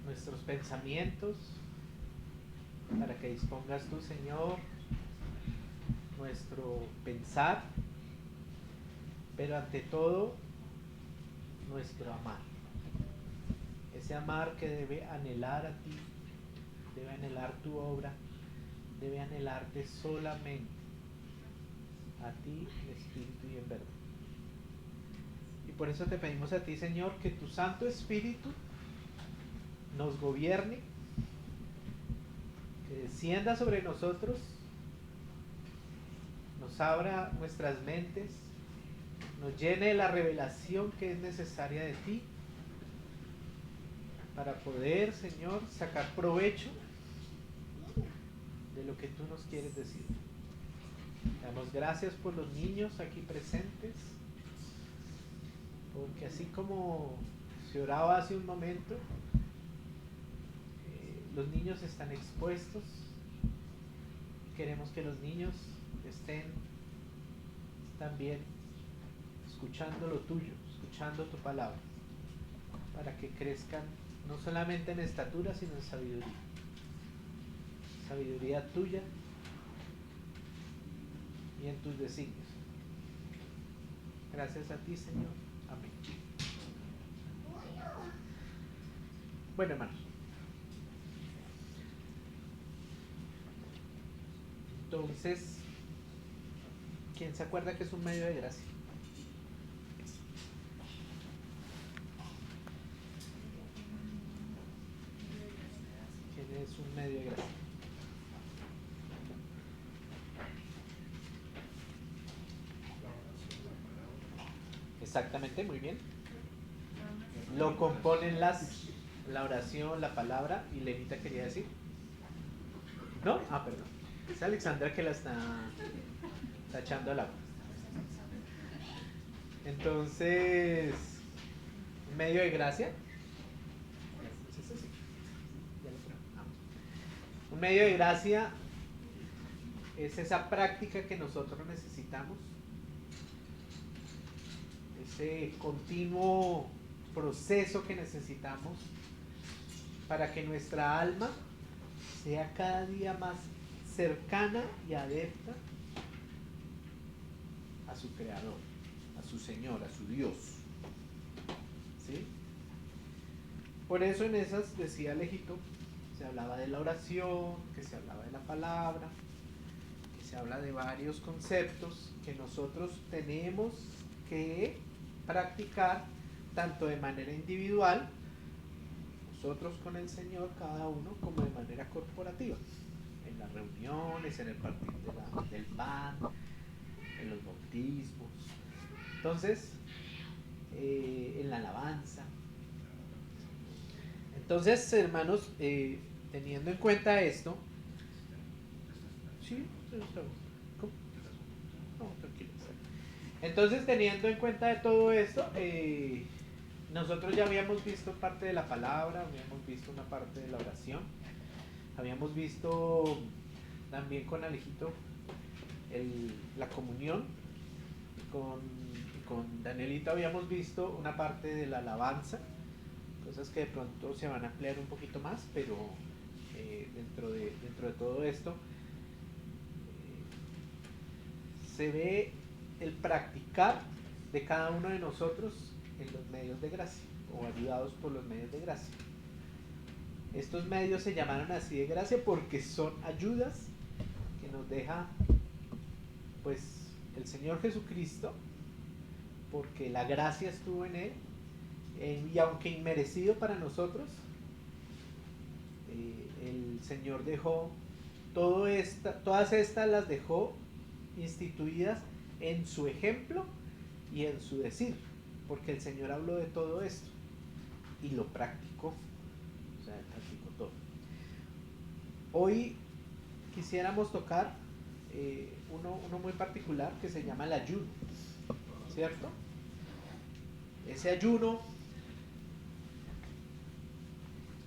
nuestros pensamientos, para que dispongas tú, Señor, nuestro pensar, pero ante todo, nuestro amar. Ese amar que debe anhelar a ti, debe anhelar tu obra, debe anhelarte solamente a ti en espíritu y en verdad. Y por eso te pedimos a ti, Señor, que tu Santo Espíritu nos gobierne, que descienda sobre nosotros, nos abra nuestras mentes, nos llene de la revelación que es necesaria de ti para poder, Señor, sacar provecho de lo que tú nos quieres decir. Damos gracias por los niños aquí presentes, porque así como se oraba hace un momento, los niños están expuestos. Queremos que los niños estén también escuchando lo tuyo, escuchando tu palabra, para que crezcan no solamente en estatura, sino en sabiduría. Sabiduría tuya y en tus designios. Gracias a ti, Señor. Amén. Bueno, hermanos. Entonces, ¿quién se acuerda que es un medio de gracia? ¿Quién es un medio de gracia? Exactamente, muy bien. Lo componen la oración, la palabra, y Lenita quería decir. ¿No? Ah, perdón. Es Alexandra que la está echando al agua. Entonces, un medio de gracia. Un medio de gracia es esa práctica que nosotros necesitamos, ese continuo proceso que necesitamos para que nuestra alma sea cada día más cercana y adepta a su Creador, a su Señor, a su Dios. ¿Sí? Por eso en esas, decía Alejito, se hablaba de la oración, que se hablaba de la palabra, que se habla de varios conceptos que nosotros tenemos que practicar tanto de manera individual, nosotros con el Señor, cada uno, como de manera corporativa, en las reuniones, en el partir del pan, en los bautismos. Entonces, en la alabanza. Entonces, hermanos, teniendo en cuenta esto, ¿sí? ¿Cómo? No, tranquilo. Entonces, teniendo en cuenta de todo esto, nosotros ya habíamos visto parte de la palabra, habíamos visto una parte de la oración, habíamos visto también con Alejito la comunión, con Danielita habíamos visto una parte de la alabanza, cosas que de pronto se van a ampliar un poquito más, pero dentro de todo esto se ve el practicar de cada uno de nosotros en los medios de gracia o ayudados por los medios de gracia. Estos medios se llamaron así de gracia porque son ayudas que nos deja pues el Señor Jesucristo, porque la gracia estuvo en él, y aunque inmerecido para nosotros, el Señor dejó todas estas las dejó instituidas en su ejemplo y en su decir, porque el Señor habló de todo esto y lo practicó, o sea, practicó todo. Hoy quisiéramos tocar uno muy particular que se llama el ayuno, ¿cierto? Ese ayuno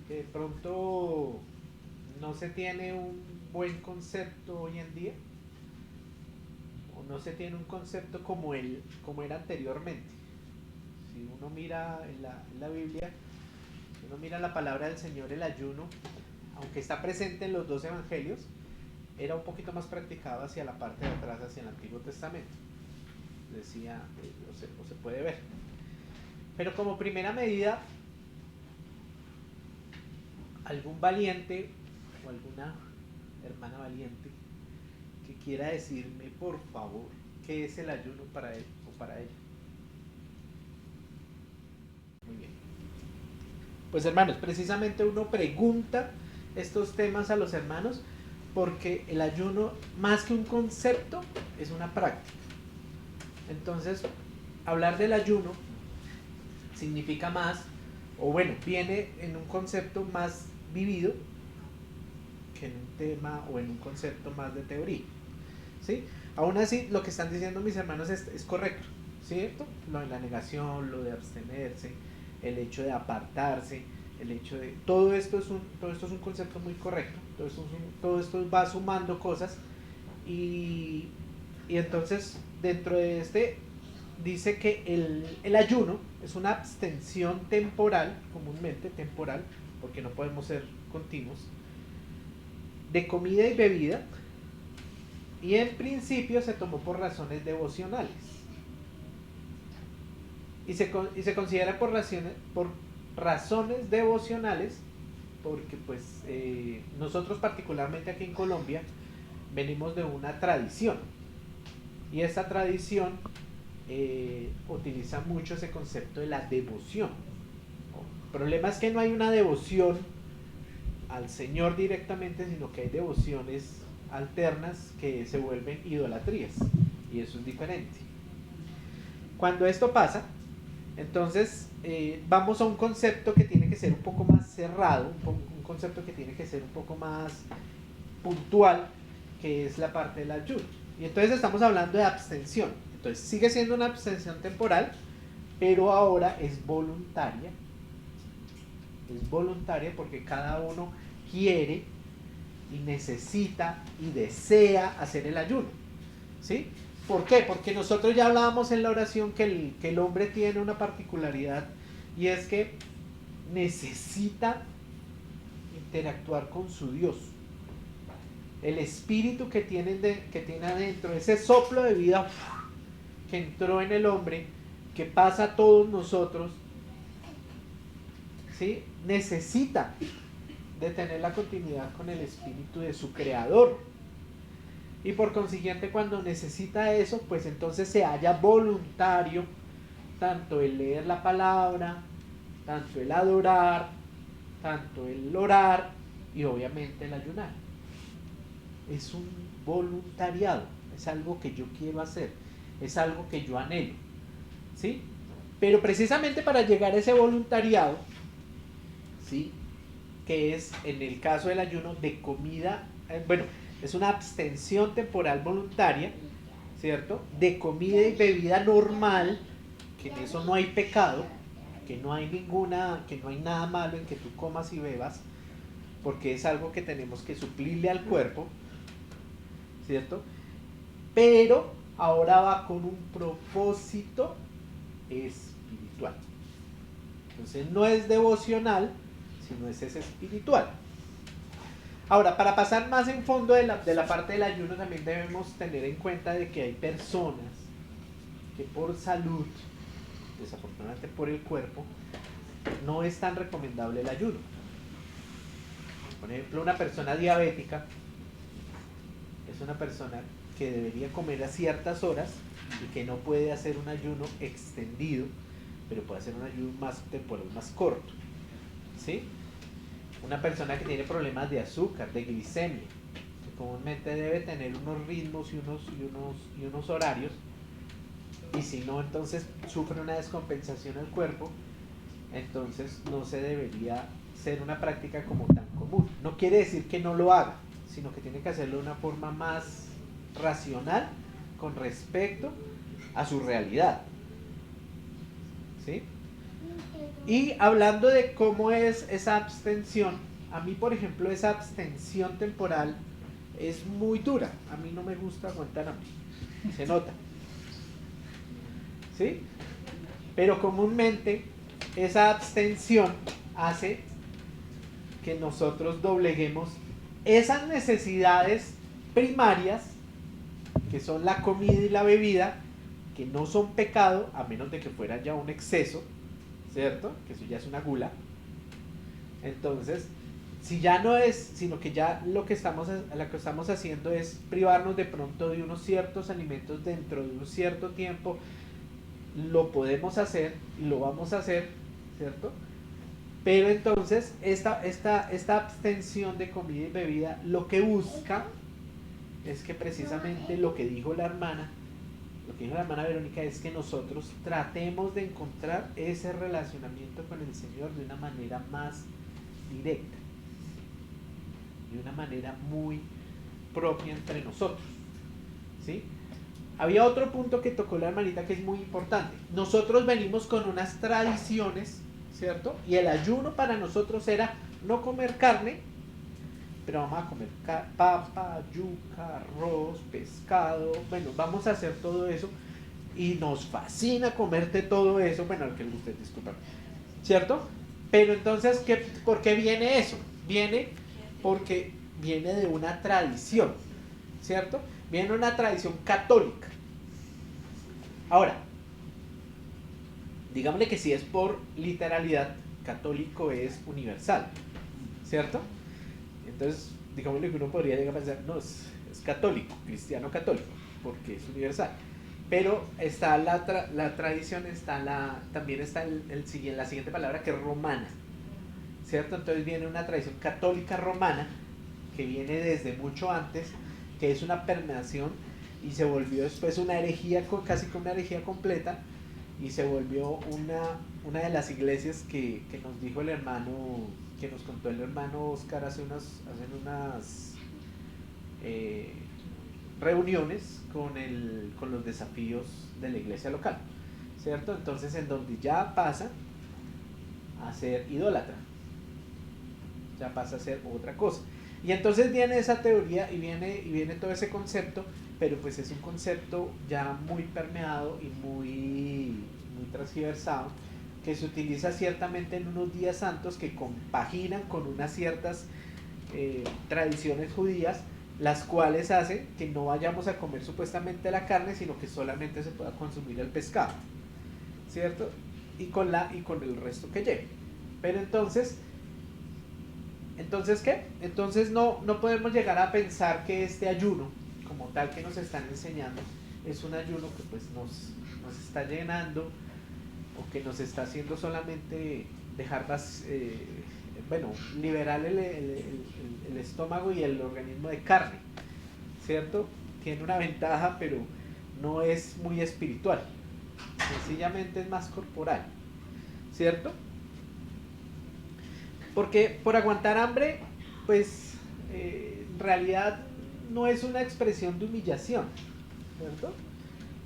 que de pronto no se tiene un buen concepto hoy en día, o no se tiene un concepto como era anteriormente. Si uno mira en la Biblia, uno mira la palabra del Señor, el ayuno, aunque está presente en los dos evangelios, era un poquito más practicado hacia la parte de atrás, hacia el Antiguo Testamento. Decía, o se puede ver. Pero como primera medida, algún valiente o alguna hermana valiente que quiera decirme, por favor, qué es el ayuno para él o para ella. Muy bien. Pues hermanos, precisamente uno pregunta estos temas a los hermanos porque el ayuno, más que un concepto, es una práctica. Entonces, hablar del ayuno significa más, o bueno, viene en un concepto más vivido que en un tema o en un concepto más de teoría, ¿sí? Aún así, lo que están diciendo mis hermanos es correcto, ¿cierto? Lo de la negación, lo de abstenerse, el hecho de apartarse, el hecho de... Todo esto es un concepto muy correcto, todo esto va sumando cosas y entonces dentro de este dice que el ayuno es una abstención temporal, comúnmente temporal, porque no podemos ser continuos, de comida y bebida, y en principio se tomó por razones devocionales. Y se considera por razones devocionales, porque pues nosotros particularmente aquí en Colombia venimos de una tradición, y esta tradición utiliza mucho ese concepto de la devoción. El problema es que no hay una devoción al Señor directamente, sino que hay devociones alternas que se vuelven idolatrías, y eso es diferente. Cuando esto pasa, entonces vamos a un concepto que tiene que ser un poco más cerrado, un concepto que tiene que ser un poco más puntual, que es la parte del ayuno. Y entonces estamos hablando de abstención. Entonces sigue siendo una abstención temporal, pero ahora es voluntaria. Es voluntaria porque cada uno quiere y necesita y desea hacer el ayuno, ¿sí? ¿Por qué? Porque nosotros ya hablábamos en la oración que el hombre tiene una particularidad, y es que necesita interactuar con su Dios. El espíritu que tiene adentro, ese soplo de vida que entró en el hombre, que pasa a todos nosotros, ¿sí? Necesita de tener la continuidad con el espíritu de su creador. Y por consiguiente, cuando necesita eso, pues entonces se halla voluntario tanto el leer la palabra, tanto el adorar, tanto el orar y obviamente el ayunar. Es un voluntariado, es algo que yo quiero hacer, es algo que yo anhelo, ¿sí? Pero precisamente para llegar a ese voluntariado, ¿sí? Que es en el caso del ayuno de comida, es una abstención temporal voluntaria, ¿cierto? De comida y bebida normal, que en eso no hay pecado, que no hay nada malo en que tú comas y bebas, porque es algo que tenemos que suplirle al cuerpo, ¿cierto? Pero ahora va con un propósito espiritual. Entonces no es devocional, sino es espiritual. Ahora, para pasar más en fondo de la parte del ayuno, también debemos tener en cuenta de que hay personas que por salud, desafortunadamente por el cuerpo, no es tan recomendable el ayuno. Por ejemplo, una persona diabética es una persona que debería comer a ciertas horas y que no puede hacer un ayuno extendido, pero puede hacer un ayuno más temporal, más corto, ¿sí? Una persona que tiene problemas de azúcar, de glicemia, que comúnmente debe tener unos ritmos y unos horarios, y si no, entonces sufre una descompensación al cuerpo, entonces no se debería ser una práctica como tan común. No quiere decir que no lo haga, sino que tiene que hacerlo de una forma más racional con respecto a su realidad, ¿sí? Y hablando de cómo es esa abstención, a mí por ejemplo esa abstención temporal es muy dura. A mí no me gusta aguantar hambre, se nota, ¿sí? Pero comúnmente esa abstención hace que nosotros dobleguemos esas necesidades primarias, que son la comida y la bebida, que no son pecado, a menos de que fuera ya un exceso, ¿cierto? Que eso ya es una gula. Entonces, si ya no es, sino que ya lo que estamos haciendo es privarnos de pronto de unos ciertos alimentos dentro de un cierto tiempo, lo podemos hacer y lo vamos a hacer, ¿cierto? Pero entonces esta abstención de comida y bebida lo que busca es que precisamente lo que dijo la hermana Verónica, es que nosotros tratemos de encontrar ese relacionamiento con el Señor de una manera más directa, de una manera muy propia entre nosotros, ¿sí? Había otro punto que tocó la hermanita que es muy importante. Nosotros venimos con unas tradiciones, ¿cierto? Y el ayuno para nosotros era no comer carne, pero vamos a comer papa, yuca, arroz, pescado. Bueno, vamos a hacer todo eso y nos fascina comerte todo eso. Bueno, lo que les guste, disculpen, ¿cierto? Pero entonces, ¿por qué viene eso? Viene porque viene de una tradición, ¿cierto? Viene de una tradición católica. Ahora, digámosle que si es por literalidad, católico es universal, ¿cierto? Entonces, digámosle que uno podría llegar a pensar, no, es católico, cristiano católico, porque es universal. Pero está la tradición, también está la siguiente palabra, que es romana, ¿cierto? Entonces viene una tradición católica romana, que viene desde mucho antes, que es una permeación, y se volvió después una herejía, casi como una herejía completa, y se volvió una de las iglesias que nos dijo el hermano, que nos contó el hermano Oscar hace unas reuniones con los desafíos de la iglesia local, ¿cierto? Entonces, en donde ya pasa a ser idólatra, ya pasa a ser otra cosa. Y entonces viene esa teoría y viene todo ese concepto, pero pues es un concepto ya muy permeado y muy transgiversado, que se utiliza ciertamente en unos días santos que compaginan con unas ciertas tradiciones judías, las cuales hacen que no vayamos a comer supuestamente la carne, sino que solamente se pueda consumir el pescado, ¿cierto? Y con el resto que lleve. Pero entonces ¿qué? Entonces no podemos llegar a pensar que este ayuno, como tal que nos están enseñando, es un ayuno que pues nos está llenando, o que nos está haciendo solamente dejar liberar el estómago y el organismo de carne, ¿cierto? Tiene una ventaja, pero no es muy espiritual, sencillamente es más corporal, ¿cierto? Porque por aguantar hambre, pues en realidad no es una expresión de humillación, ¿cierto?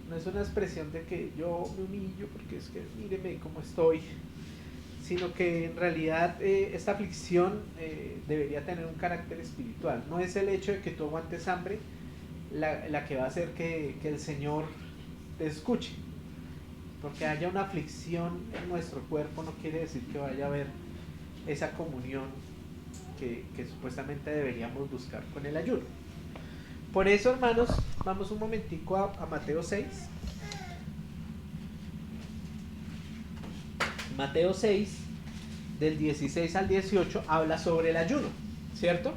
No es una expresión de que yo me humillo porque es que míreme cómo estoy, sino que en realidad esta aflicción debería tener un carácter espiritual. No es el hecho de que tú aguantes hambre la que va a hacer que el Señor te escuche. Porque haya una aflicción en nuestro cuerpo no quiere decir que vaya a haber esa comunión que supuestamente deberíamos buscar con el ayuno. Por eso, hermanos, vamos un momentico a Mateo 6. Mateo 6, del 16 al 18, habla sobre el ayuno, ¿cierto?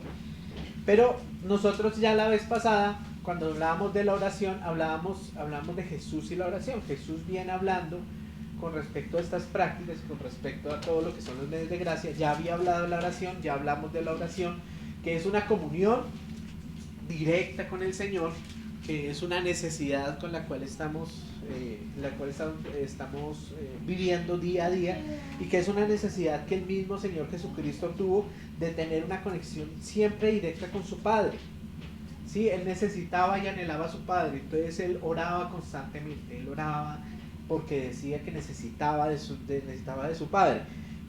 Pero nosotros ya la vez pasada, cuando hablábamos de la oración, hablamos de Jesús y la oración. Jesús viene hablando con respecto a estas prácticas, con respecto a todo lo que son los medios de gracia. Ya había hablado de la oración, ya hablamos de la oración, que es una comunión directa con el Señor, que es una necesidad con la cual estamos viviendo día a día, y que es una necesidad que el mismo Señor Jesucristo tuvo de tener una conexión siempre directa con su Padre. ¿Sí? Él necesitaba y anhelaba a su Padre, entonces él oraba constantemente, él oraba porque decía que necesitaba de su Padre.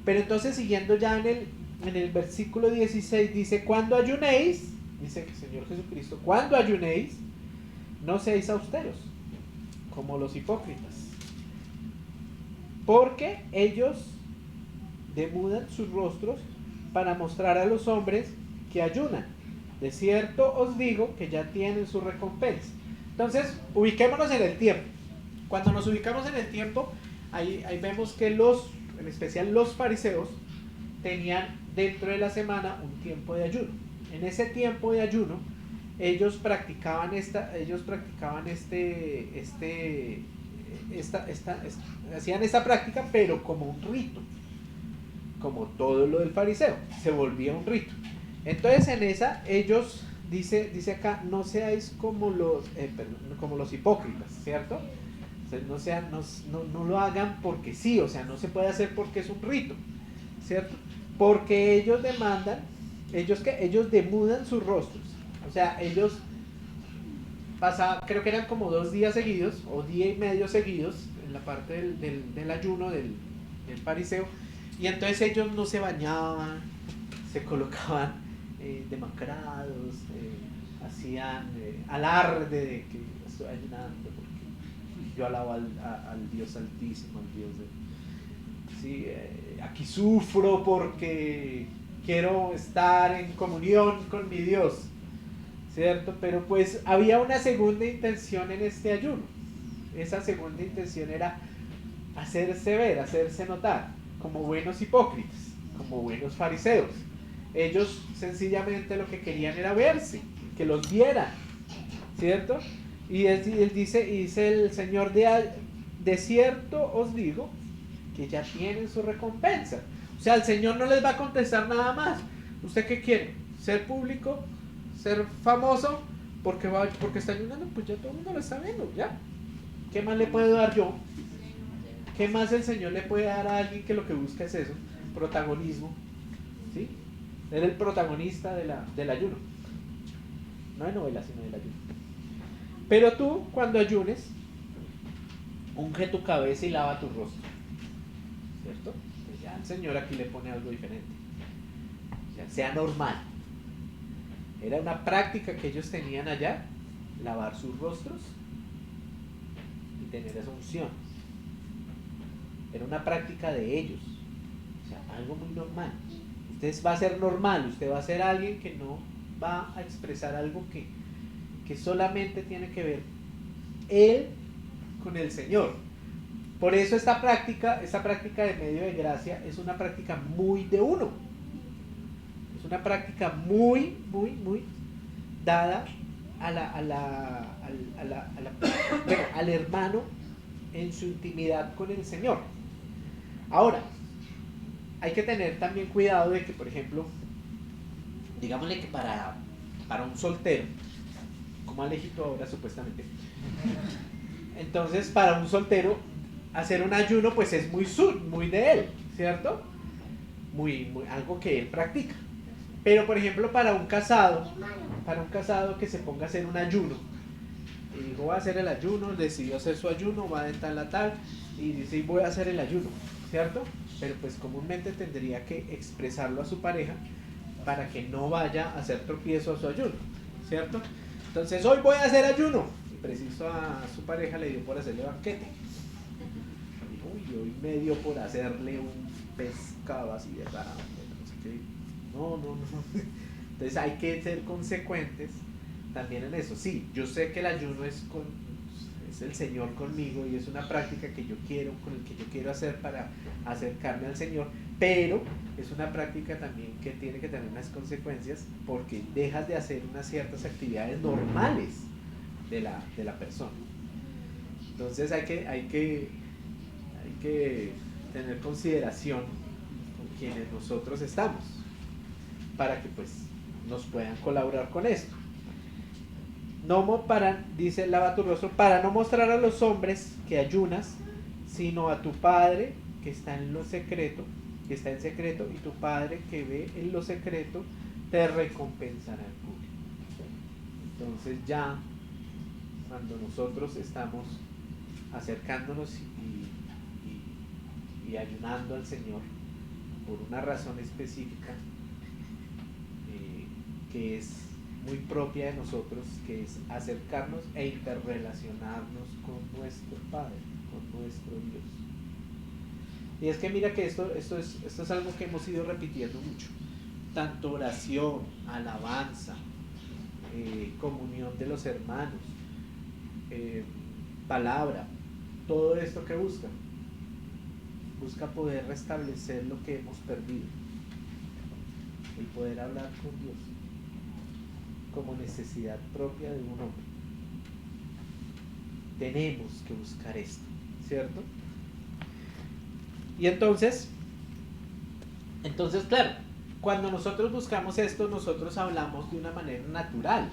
Pero entonces, siguiendo ya en el versículo 16, dice: cuando ayunéis, dice que el Señor Jesucristo, cuando ayunéis, no seáis austeros, como los hipócritas, porque ellos demudan sus rostros para mostrar a los hombres que ayunan. De cierto os digo que ya tienen su recompensa. Entonces, ubiquémonos en el tiempo. Cuando nos ubicamos en el tiempo, ahí vemos que en especial los fariseos, tenían dentro de la semana un tiempo de ayuno. En ese tiempo de ayuno, ellos practicaban hacían esta práctica, pero como un rito, como todo lo del fariseo, se volvía un rito. Entonces en esa ellos, dice acá, no seáis como los hipócritas, ¿cierto? O sea, no lo hagan porque sí, o sea, no se puede hacer porque es un rito, ¿cierto? Porque ellos ellos demudan sus rostros, o sea, ellos creo que eran como 2 días seguidos, o día y medio seguidos, en la parte del ayuno del fariseo, y entonces ellos no se bañaban, se colocaban demacrados, hacían alarde de que estoy ayunando porque yo alabo al Dios altísimo, al Dios de... Sí, aquí sufro porque quiero estar en comunión con mi Dios, ¿cierto? Pero pues había una segunda intención en este ayuno. Esa segunda intención era hacerse ver, hacerse notar, como buenos hipócritas, como buenos fariseos. Ellos sencillamente lo que querían era verse, que los vieran, ¿cierto? Y él dice el Señor, de cierto os digo que ya tienen su recompensa. O sea, el Señor no les va a contestar nada más. ¿Usted qué quiere? ¿Ser público? ¿Ser famoso? Porque está ayunando, pues ya todo el mundo lo está viendo, ¿ya? ¿Qué más le puedo dar yo? ¿Qué más el Señor le puede dar a alguien que lo que busca es eso? Protagonismo, ¿sí? Ser el protagonista del ayuno. No de novela, sino del ayuno. Pero tú, cuando ayunes, unge tu cabeza y lava tu rostro, ¿cierto? Pues ya el Señor aquí le pone algo diferente. O sea, sea normal. Era una práctica que ellos tenían allá, lavar sus rostros y tener esa unción. Era una práctica de ellos, o sea, algo muy normal. Usted va a ser normal, usted va a ser alguien que no va a expresar algo que solamente tiene que ver él con el Señor. Por eso esta práctica de medio de gracia es una práctica muy de uno. Es una práctica muy, muy, muy dada al hermano en su intimidad con el Señor. Ahora, hay que tener también cuidado de que, por ejemplo, digámosle que para un soltero, como Alejito ahora supuestamente, entonces para un soltero hacer un ayuno pues es muy de él, ¿cierto? Muy, algo que él practica. Pero por ejemplo para un casado que se ponga a hacer un ayuno, y dijo voy a hacer el ayuno, decidió hacer su ayuno, va de tal a tal, y dice voy a hacer el ayuno, ¿cierto? Pero pues comúnmente tendría que expresarlo a su pareja para que no vaya a hacer tropiezo a su ayuno, ¿cierto? Entonces hoy voy a hacer ayuno, y preciso a su pareja le dio por hacerle banquete. Y hoy me dio por hacerle un pescado así de raro, no sé qué. No. Entonces hay que ser consecuentes también en eso. Sí, yo sé que el ayuno es el Señor conmigo y es una práctica que yo quiero, con el que yo quiero hacer para acercarme al Señor, pero es una práctica también que tiene que tener unas consecuencias porque dejas de hacer unas ciertas actividades normales de la persona. Entonces hay que tener consideración con quienes nosotros estamos para que pues nos puedan colaborar con esto. Dice lava tu rostro para no mostrar a los hombres que ayunas, sino a tu Padre que está en lo secreto, que está en secreto, y tu Padre que ve en lo secreto te recompensará en público. Entonces ya cuando nosotros estamos acercándonos y ayunando al Señor por una razón específica que es muy propia de nosotros, que es acercarnos e interrelacionarnos con nuestro Padre, con nuestro Dios. Y es que mira que esto es algo que hemos ido repitiendo mucho. Tanto oración, alabanza, comunión de los hermanos, eh, palabra, todo esto que busca poder restablecer lo que hemos perdido, el poder hablar con Dios como necesidad propia de un hombre. Tenemos que buscar esto, ¿cierto? Y entonces claro, cuando nosotros buscamos esto, nosotros hablamos de una manera natural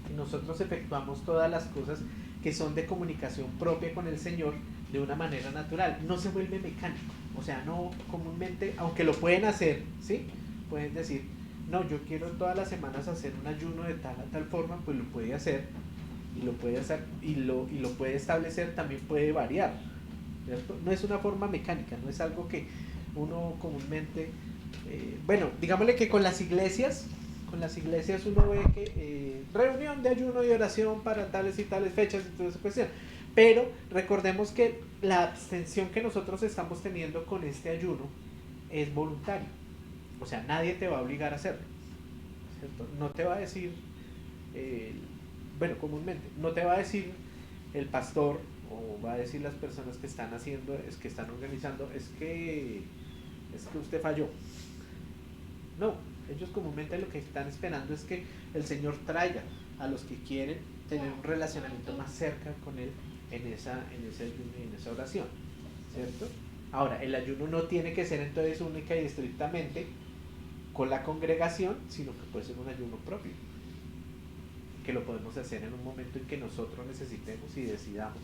y nosotros efectuamos todas las cosas que son de comunicación propia con el Señor de una manera natural, no se vuelve mecánico. O sea, no comúnmente, aunque lo pueden hacer, ¿sí? Pueden decir, no, yo quiero todas las semanas hacer un ayuno de tal a tal forma, pues lo puede hacer y lo puede hacer y lo puede establecer, también puede variar, ¿cierto? No es una forma mecánica, no es algo que uno comúnmente, bueno, digámosle que con las iglesias uno ve que reunión de ayuno y oración para tales y tales fechas y toda esa cuestión. Pero recordemos que la abstención que nosotros estamos teniendo con este ayuno es voluntario. O sea, nadie te va a obligar a hacerlo, ¿cierto? No te va a decir, eh, bueno, comúnmente, no te va a decir el pastor o va a decir las personas que están haciendo, es que están organizando, es que usted falló. No, ellos comúnmente lo que están esperando es que el Señor traiga a los que quieren tener un relacionamiento más cerca con Él en ese ayuno y en esa oración, ¿cierto? Ahora, el ayuno no tiene que ser entonces única y estrictamente con la congregación, sino que puede ser un ayuno propio, que lo podemos hacer en un momento en que nosotros necesitemos y decidamos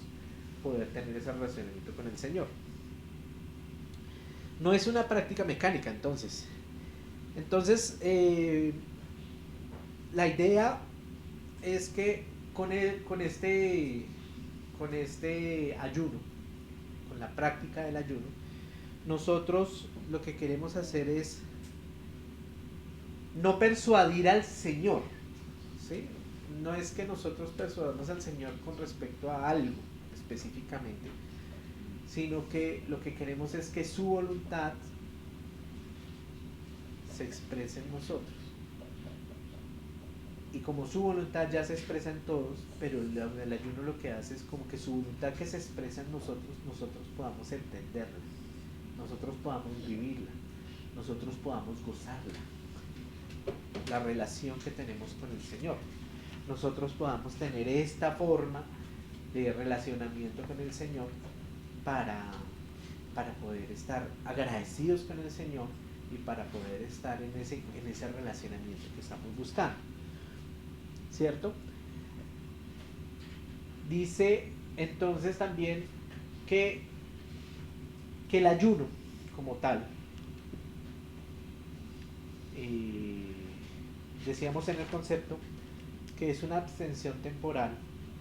poder tener ese relacionamiento con el Señor. No es una práctica mecánica, entonces, la idea es que con este ayuno, con la práctica del ayuno, nosotros lo que queremos hacer es no persuadir al Señor, ¿sí? No es que nosotros persuadamos al Señor con respecto a algo específicamente, sino que lo que queremos es que su voluntad se exprese en nosotros. Y como su voluntad ya se expresa en todos, pero el ayuno lo que hace es como que su voluntad que se expresa en nosotros podamos entenderla, nosotros podamos vivirla, nosotros podamos gozarla, la relación que tenemos con el Señor, nosotros podamos tener esta forma de relacionamiento con el Señor para poder estar agradecidos con el Señor y para poder estar en ese relacionamiento que estamos buscando, ¿cierto? Dice entonces también que el ayuno como tal, decíamos en el concepto que es una abstención temporal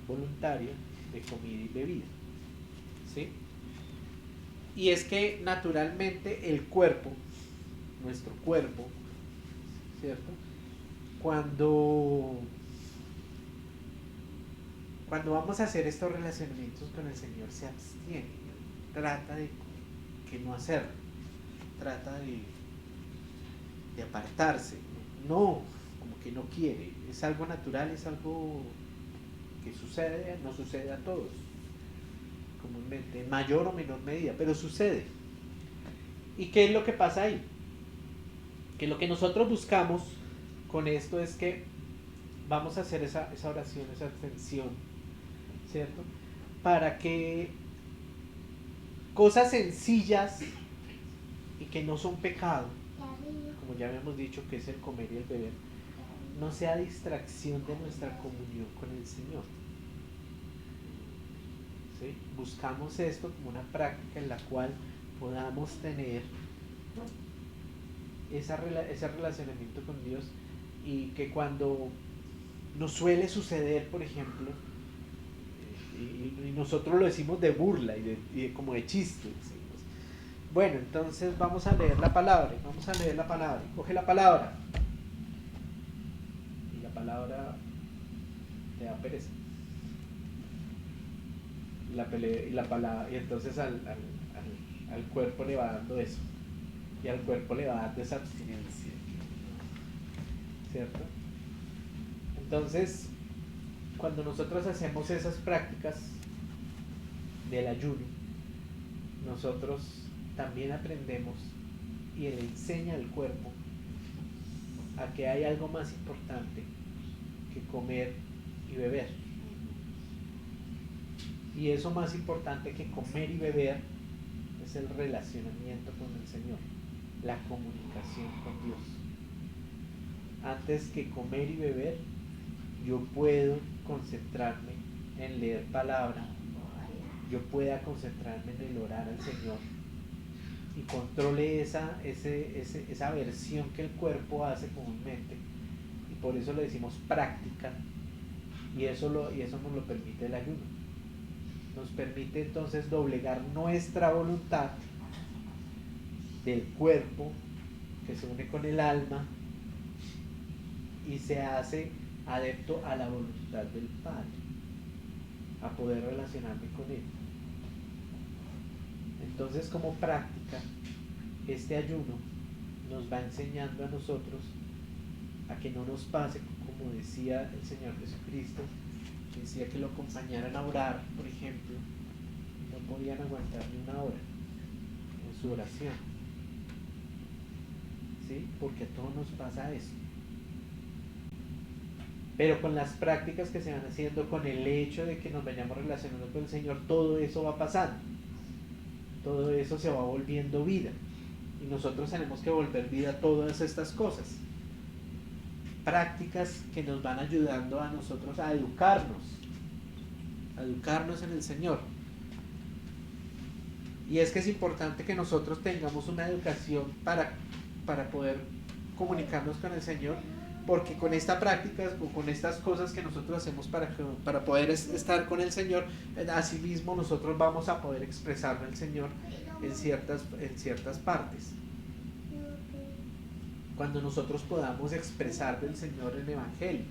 voluntaria de comida y bebida, ¿sí? Y es que naturalmente el cuerpo, nuestro cuerpo, ¿cierto? Cuando vamos a hacer estos relacionamientos con el Señor, se abstiene, trata de que no hacerlo, trata de apartarse, no, como que no quiere, es algo natural, es algo que sucede, no sucede a todos, comúnmente, en mayor o menor medida, pero sucede. ¿Y qué es lo que pasa ahí? Que lo que nosotros buscamos con esto es que vamos a hacer esa oración, esa abstención, ¿cierto? Para que cosas sencillas y que no son pecado, como ya habíamos dicho que es el comer y el beber, no sea distracción de nuestra comunión con el Señor. ¿Sí? Buscamos esto como una práctica en la cual podamos tener ese relacionamiento con Dios, y que cuando nos suele suceder, por ejemplo, y nosotros lo decimos de burla y como de chiste, decimos, bueno, entonces vamos a leer la palabra, coge la palabra, y la palabra te da pereza, y entonces al al cuerpo le va dando eso, y al cuerpo le va dando esa abstinencia, ¿cierto? Entonces, cuando nosotros hacemos esas prácticas del ayuno, nosotros también aprendemos y le enseña al cuerpo a que hay algo más importante que comer y beber. Y eso más importante que comer y beber es el relacionamiento con el Señor, la comunicación con Dios. Antes que comer y beber, yo puedo concentrarme en leer palabra, yo pueda concentrarme en el orar al Señor y controle esa aversión que el cuerpo hace comúnmente, y por eso le decimos práctica, y eso nos lo permite el ayuno. Nos permite entonces doblegar nuestra voluntad del cuerpo que se une con el alma y se hace adepto a la voluntad del Padre, a poder relacionarme con Él. Entonces, como práctica, este ayuno nos va enseñando a nosotros a que no nos pase como decía el Señor Jesucristo, que decía que lo acompañaran a orar, por ejemplo, y no podían aguantar ni una hora en su oración, ¿sí? Porque a todos nos pasa eso. Pero con las prácticas que se van haciendo, con el hecho de que nos vayamos relacionando con el Señor, todo eso va pasando, todo eso se va volviendo vida, y nosotros tenemos que volver vida a todas estas cosas, prácticas que nos van ayudando a nosotros a educarnos en el Señor. Y es que es importante que nosotros tengamos una educación para poder comunicarnos con el Señor, porque con esta práctica o con estas cosas que nosotros hacemos para poder estar con el Señor, así mismo nosotros vamos a poder expresarle al Señor en ciertas partes. Cuando nosotros podamos expresar del Señor el Evangelio,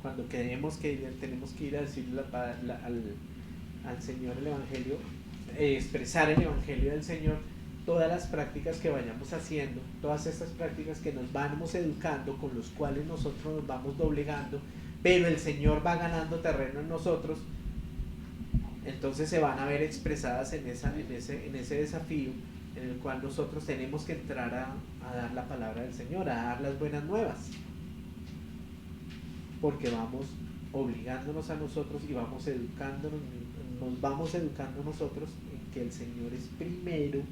cuando tenemos que ir a decirle al Señor el Evangelio, expresar el Evangelio del Señor, todas las prácticas que vayamos haciendo, todas estas prácticas que nos vamos educando, con los cuales nosotros nos vamos doblegando, pero el Señor va ganando terreno en nosotros, entonces se van a ver expresadas en ese desafío en el cual nosotros tenemos que entrar a dar la palabra del Señor, a dar las buenas nuevas, porque vamos obligándonos a nosotros y vamos educándonos, nos vamos educando nosotros en que el Señor es primero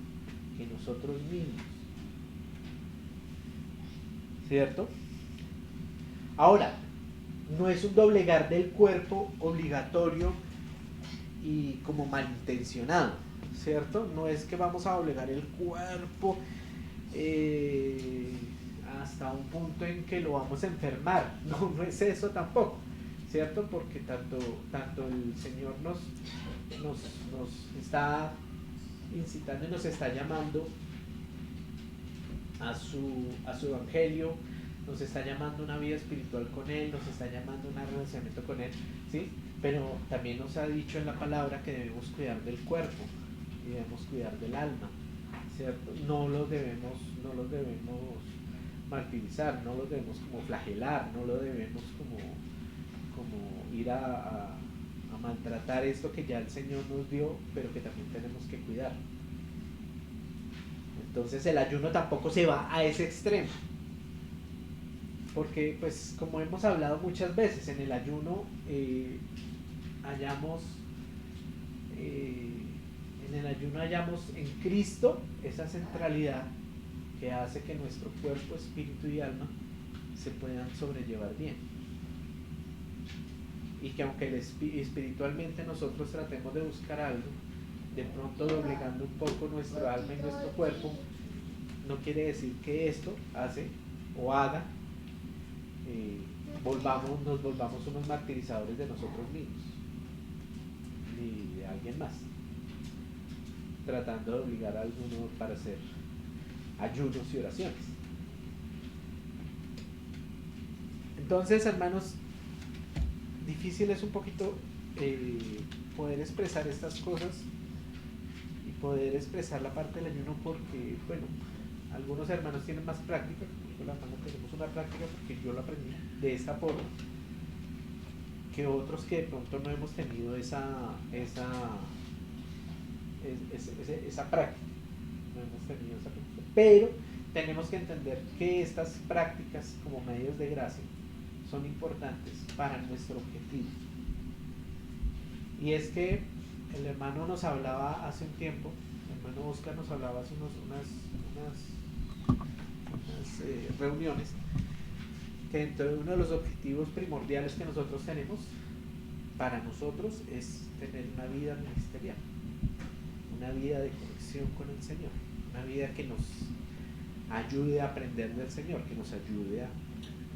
que nosotros mismos, ¿cierto? Ahora, no es un doblegar del cuerpo obligatorio y como malintencionado, ¿cierto? No es que vamos a doblegar el cuerpo hasta un punto en que lo vamos a enfermar, no es eso tampoco, ¿cierto? Porque tanto el Señor nos está incitando y nos está llamando a su evangelio, nos está llamando a una vida espiritual con Él, nos está llamando a un relacionamiento con Él, ¿sí? Pero también nos ha dicho en la palabra que debemos cuidar del cuerpo y debemos cuidar del alma, ¿cierto? No los debemos martirizar, no los debemos como flagelar, no lo debemos como ir a maltratar esto que ya el Señor nos dio, pero que también tenemos que cuidar. Entonces el ayuno tampoco se va a ese extremo, porque pues como hemos hablado muchas veces, en el ayuno hallamos en Cristo esa centralidad que hace que nuestro cuerpo, espíritu y alma se puedan sobrellevar bien, y que aunque espiritualmente nosotros tratemos de buscar algo, de pronto doblegando un poco nuestro alma y nuestro cuerpo, no quiere decir que esto haga nos volvamos unos martirizadores de nosotros mismos ni de alguien más, tratando de obligar a alguno para hacer ayunos y oraciones. Entonces, hermanos, difícil es un poquito poder expresar estas cosas y poder expresar la parte del ayuno porque, bueno, algunos hermanos tienen más práctica, nosotros la hermana tenemos una práctica porque yo lo aprendí de esta forma, que otros que de pronto no hemos tenido esa práctica, no hemos tenido esa práctica, pero tenemos que entender que estas prácticas como medios de gracia son importantes para nuestro objetivo. Y es que el hermano nos hablaba hace un tiempo, el hermano Oscar nos hablaba hace unas reuniones, que dentro de uno de los objetivos primordiales que nosotros tenemos, para nosotros, es tener una vida ministerial, una vida de conexión con el Señor, una vida que nos ayude a aprender del Señor, que nos ayude a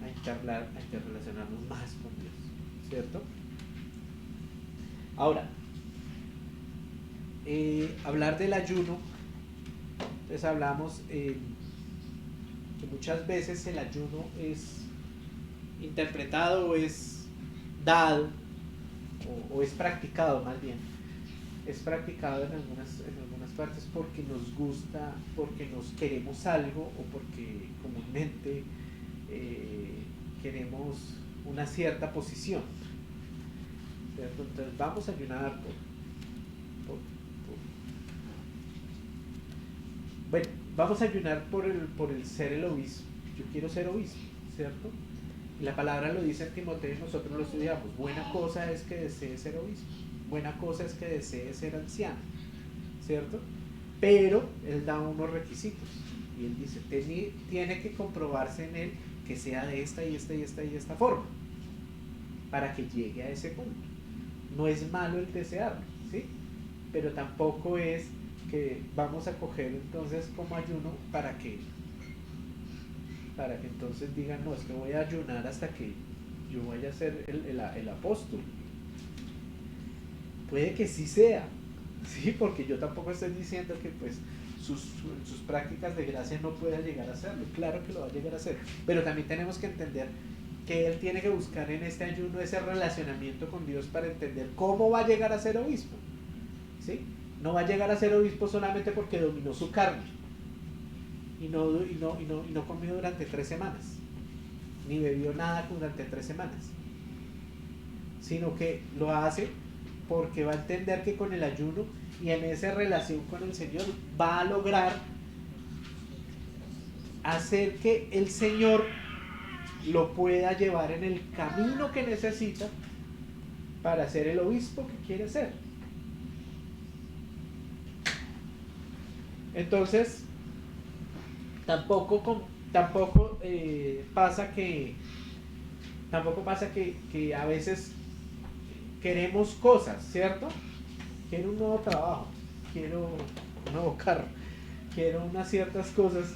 interrelacionarnos más con Dios, ¿cierto? Ahora, hablar del ayuno, entonces hablamos que muchas veces el ayuno es interpretado o es dado o es practicado, más bien es practicado en algunas partes porque nos gusta, porque nos queremos algo o porque comúnmente queremos una cierta posición, ¿cierto? Entonces vamos a ayunar bueno, vamos a ayunar por el ser el obispo. Yo quiero ser obispo, ¿cierto? Y la palabra lo dice en Timoteo y nosotros lo estudiamos. Buena cosa es que desee ser obispo, buena cosa es que desee ser anciano, ¿cierto? Pero él da unos requisitos y él dice, tiene que comprobarse en él que sea de esta y esta forma para que llegue a ese punto. No es malo el desearlo, ¿sí? Pero tampoco es que vamos a coger entonces como ayuno para que entonces digan, no, es que voy a ayunar hasta que yo vaya a ser el apóstol. Puede que sí sea, ¿sí? Porque yo tampoco estoy diciendo que pues sus prácticas de gracia no pueda llegar a hacerlo. Claro que lo va a llegar a hacer, pero también tenemos que entender que él tiene que buscar en este ayuno ese relacionamiento con Dios para entender cómo va a llegar a ser obispo, ¿sí? No va a llegar a ser obispo solamente porque dominó su carne y no comió durante 3 semanas, ni bebió nada durante 3 semanas, sino que lo hace porque va a entender que con el ayuno y en esa relación con el Señor va a lograr hacer que el Señor lo pueda llevar en el camino que necesita para ser el obispo que quiere ser. Entonces, tampoco pasa que a veces queremos cosas, ¿cierto? Quiero un nuevo trabajo, quiero un nuevo carro, quiero unas ciertas cosas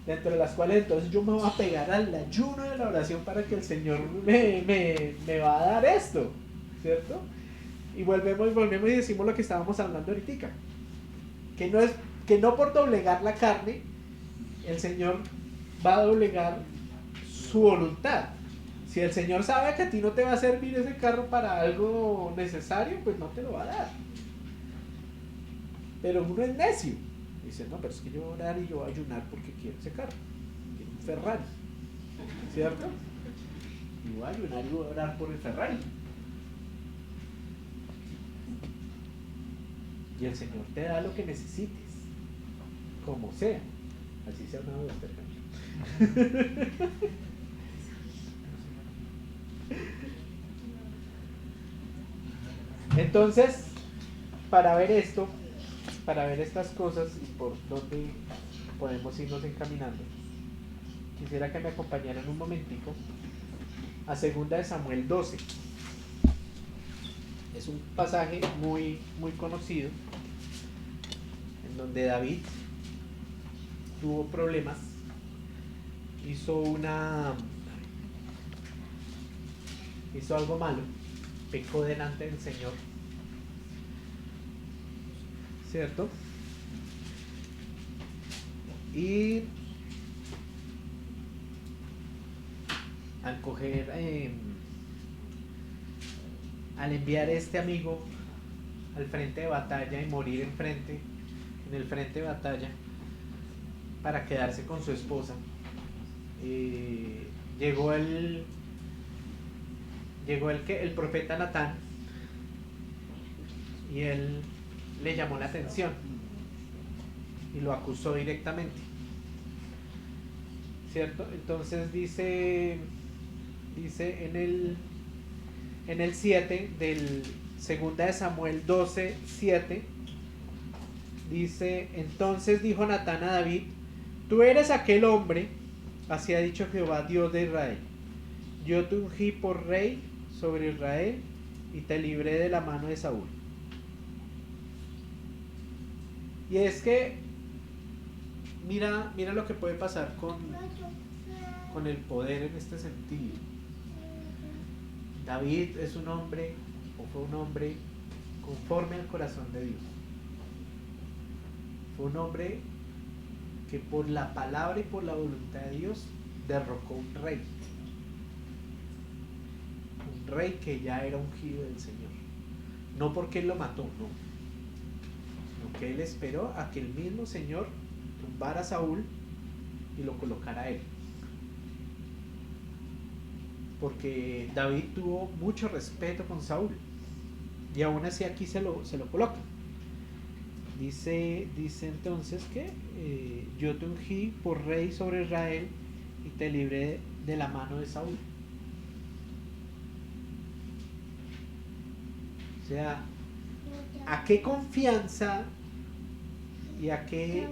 dentro de las cuales entonces yo me voy a pegar al ayuno de la oración para que el Señor me va a dar esto, ¿cierto? Y volvemos y decimos lo que estábamos hablando ahorita, que no por doblegar la carne el Señor va a doblegar su voluntad. Si el Señor sabe que a ti no te va a servir ese carro para algo necesario, pues no te lo va a dar. Pero uno es necio. Dice, no, pero es que yo voy a orar y yo voy a ayunar porque quiero ese carro. Quiero un Ferrari. ¿Cierto? Y voy a ayunar y voy a orar por el Ferrari. Y el Señor te da lo que necesites. Como sea. Así sea una duda, Entonces, para ver esto, para ver estas cosas y por dónde podemos irnos encaminando, quisiera que me acompañaran un momentico a 2 de Samuel 12. Es un pasaje muy, muy conocido en donde David tuvo problemas, hizo algo malo, pecó delante del Señor, ¿cierto? Y al al enviar a este amigo al frente de batalla y morir enfrente en el frente de batalla para quedarse con su esposa. Llegó el profeta Natán, y él le llamó la atención y lo acusó directamente, ¿cierto? Entonces dice en el 7 del 2 de Samuel 12:7, dice: entonces dijo Natán a David: tú eres aquel hombre, así ha dicho Jehová, Dios de Israel. Yo te ungí por rey sobre Israel y te libré de la mano de Saúl. Y es que mira lo que puede pasar con el poder en este sentido. David es un hombre, o fue un hombre conforme al corazón de Dios. Fue un hombre que por la palabra y por la voluntad de Dios derrocó un rey. Un rey que ya era ungido del Señor. No porque él lo mató, no. Sino que él esperó a que el mismo Señor tumbara a Saúl y lo colocara a él. Porque David tuvo mucho respeto con Saúl. Y aún así aquí se lo coloca. Dice entonces que yo te ungí por rey sobre Israel y te libré de la mano de Saúl. O sea, ¿a qué confianza y a qué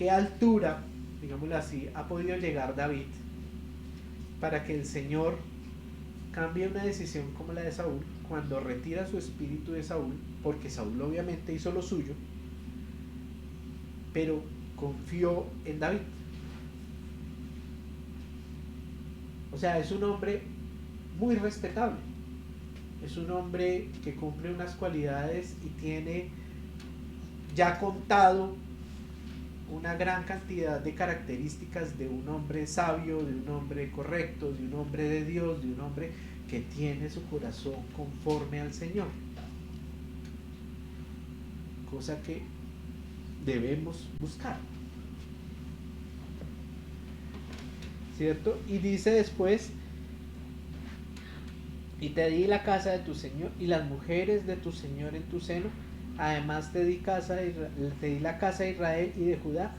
altura, digámoslo así, ha podido llegar David para que el Señor cambie una decisión como la de Saúl, cuando retira su espíritu de Saúl, porque Saúl obviamente hizo lo suyo, pero confió en David? O sea, es un hombre muy respetable, es un hombre que cumple unas cualidades y tiene ya contado una gran cantidad de características de un hombre sabio, de un hombre correcto, de un hombre de Dios, de un hombre que tiene su corazón conforme al Señor. Cosa que debemos buscar, ¿cierto? Y dice después: y te di la casa de tu Señor y las mujeres de tu Señor en tu seno. Además te di la casa de Israel y de Judá.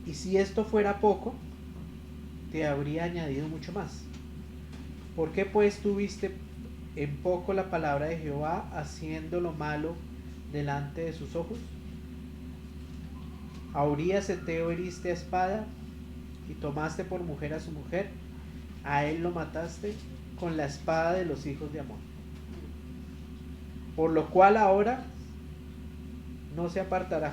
Y si esto fuera poco, te habría añadido mucho más. ¿Por qué pues tuviste en poco la palabra de Jehová, haciendo lo malo delante de sus ojos? A Urías heteo heriste a espada y tomaste por mujer a su mujer. A él lo mataste con la espada de los hijos de Amón. Por lo cual ahora no se apartará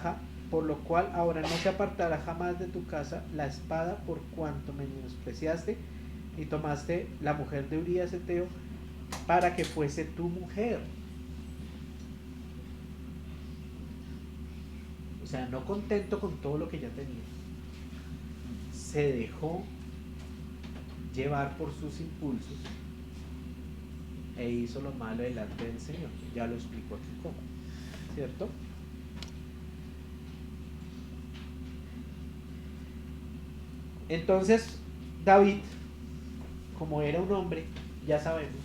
jamás de tu casa la espada, por cuanto me menospreciaste y tomaste la mujer de Urías heteo para que fuese tu mujer. O sea, no contento con todo lo que ya tenía, se dejó llevar por sus impulsos e hizo lo malo delante del Señor. Ya lo explico aquí cómo, ¿cierto? Entonces David, como era un hombre, ya sabemos,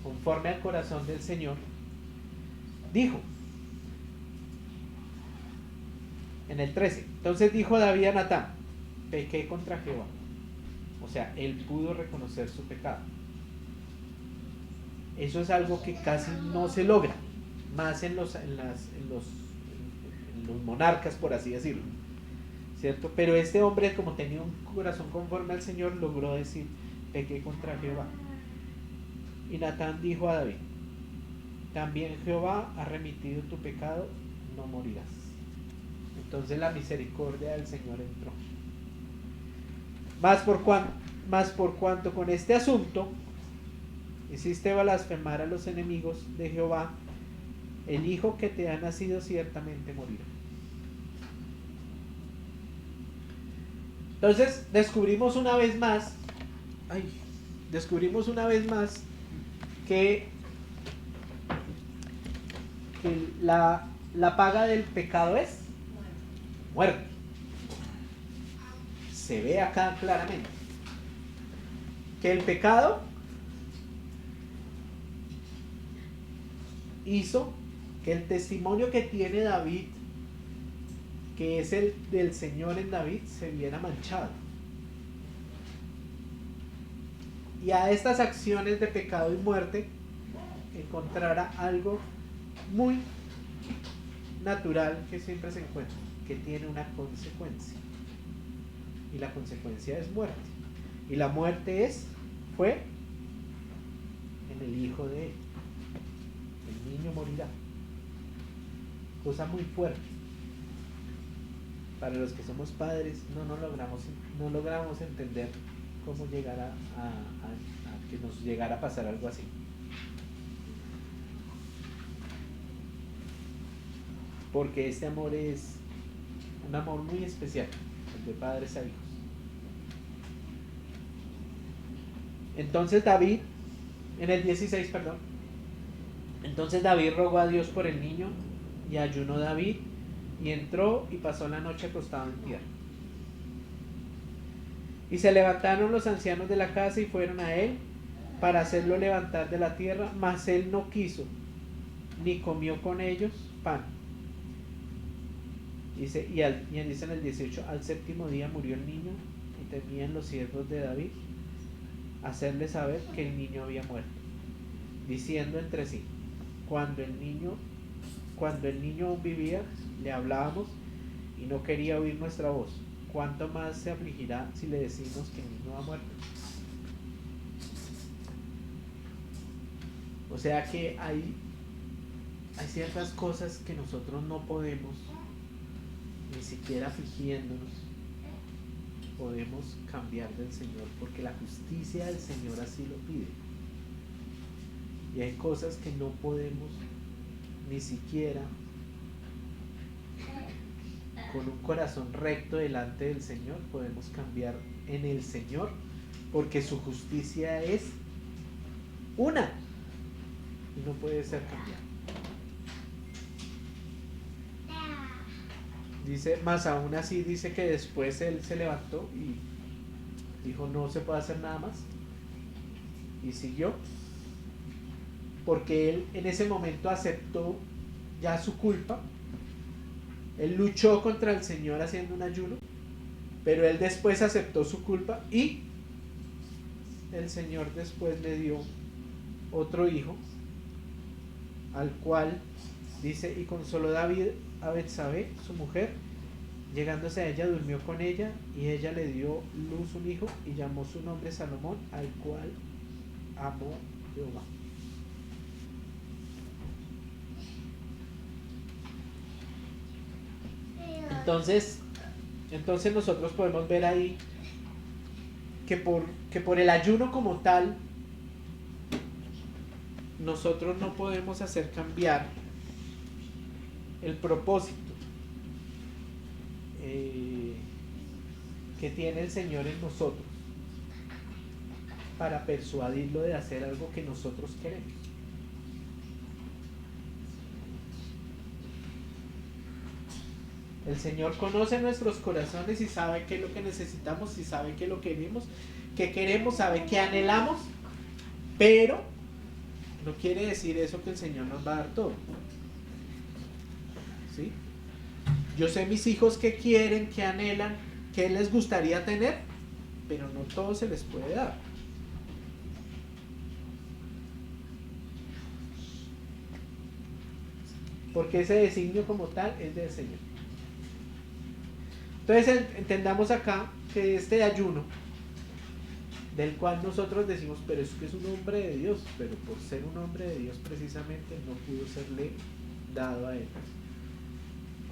conforme al corazón del Señor, dijo en el 13: entonces dijo David a Natán: pequé contra Jehová. O sea, él pudo reconocer su pecado. Eso es algo que casi no se logra, más en los monarcas, por así decirlo, ¿cierto? Pero este hombre, como tenía un corazón conforme al Señor, logró decir: pequé contra Jehová. Y Natán dijo a David: también Jehová ha remitido tu pecado, no morirás. Entonces la misericordia del Señor entró. Mas por cuanto con este asunto hiciste blasfemar a los enemigos de Jehová, el hijo que te ha nacido ciertamente morirá. Entonces descubrimos una vez más que la paga del pecado es muerte. Se ve acá claramente que el pecado hizo que el testimonio que tiene David, que es el del Señor en David, se viera manchado. Y a estas acciones de pecado y muerte encontrará algo muy natural que siempre se encuentra, que tiene una consecuencia. Y la consecuencia es muerte. Y la muerte fue en el hijo de él. El niño morirá. Cosa muy fuerte. Para los que somos padres no logramos entender cómo llegar a que nos llegara a pasar algo así. Porque este amor es un amor muy especial, el de padres a hijos. Entonces David, en el 16, perdón, entonces David rogó a Dios por el niño, y ayunó David, y entró y pasó la noche acostado en tierra. Y se levantaron los ancianos de la casa y fueron a él para hacerlo levantar de la tierra, mas él no quiso, ni comió con ellos pan. Dice, dice en el 18, al séptimo día murió el niño, y temían los siervos de David hacerle saber que el niño había muerto, diciendo entre sí, cuando el niño aún vivía, le hablábamos y no quería oír nuestra voz. ¿Cuánto más se afligirá si le decimos que el niño ha muerto? O sea que hay ciertas cosas que nosotros no podemos, ni siquiera afligiéndonos, podemos cambiar del Señor, porque la justicia del Señor así lo pide. Y hay cosas que no podemos ni siquiera con un corazón recto delante del Señor podemos cambiar en el Señor, porque su justicia es una y no puede ser cambiada. Dice, más aún así dice que después él se levantó y dijo, no se puede hacer nada más, y siguió, porque él en ese momento aceptó ya su culpa. Él luchó contra el Señor haciendo un ayuno, pero él después aceptó su culpa, y el Señor después le dio otro hijo, al cual dice, y consoló David a Betsabé, su mujer, llegándose a ella, durmió con ella, y ella le dio luz un hijo, y llamó su nombre Salomón, al cual amó Jehová. Entonces nosotros podemos ver ahí que por el ayuno como tal, nosotros no podemos hacer cambiar el propósito que tiene el Señor en nosotros para persuadirlo de hacer algo que nosotros queremos. El Señor conoce nuestros corazones y sabe qué es lo que necesitamos, y sabe qué es lo que queremos, sabe qué anhelamos, pero no quiere decir eso que el Señor nos va a dar todo. ¿Sí? Yo sé mis hijos qué quieren, qué anhelan, qué les gustaría tener, pero no todo se les puede dar. Porque ese designio como tal es del Señor. Entonces entendamos acá que este ayuno, del cual nosotros decimos, pero es que es un hombre de Dios, pero por ser un hombre de Dios precisamente no pudo serle dado a él,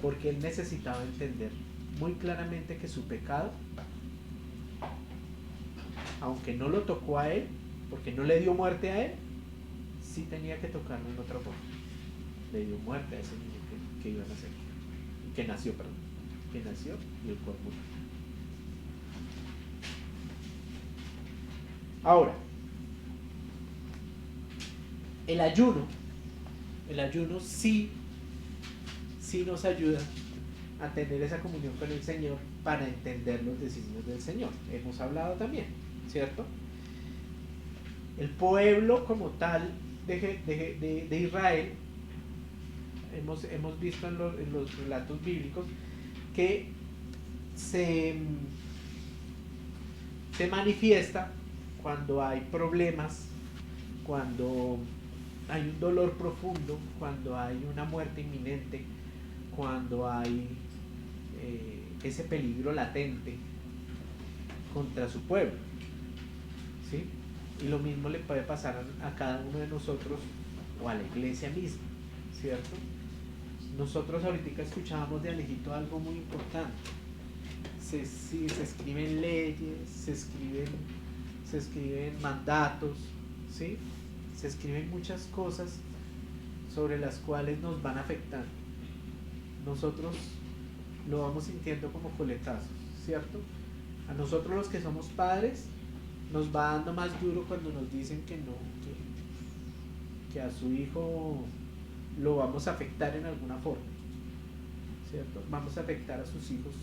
porque él necesitaba entender muy claramente que su pecado, aunque no lo tocó a él, porque no le dio muerte a él, sí tenía que tocarlo en otra forma. Le dio muerte a ese niño que iba a nacer, que nació y el cual murió. Ahora, el ayuno sí sí nos ayuda a tener esa comunión con el Señor para entender los designios del Señor. Hemos hablado también, ¿cierto? El pueblo como tal de Israel, hemos visto en los relatos bíblicos que se manifiesta cuando hay problemas, cuando hay un dolor profundo, cuando hay una muerte inminente, cuando hay ese peligro latente contra su pueblo, ¿sí? Y lo mismo le puede pasar a cada uno de nosotros o a la iglesia misma, ¿cierto? Nosotros ahorita escuchábamos de Alejito algo muy importante. Se escriben leyes, se escriben mandatos, ¿sí? Se escriben muchas cosas sobre las cuales nos van afectando. Nosotros lo vamos sintiendo como coletazos, ¿cierto? A nosotros los que somos padres nos va dando más duro cuando nos dicen que no, que a su hijo lo vamos a afectar en alguna forma, ¿cierto? Vamos a afectar a sus hijos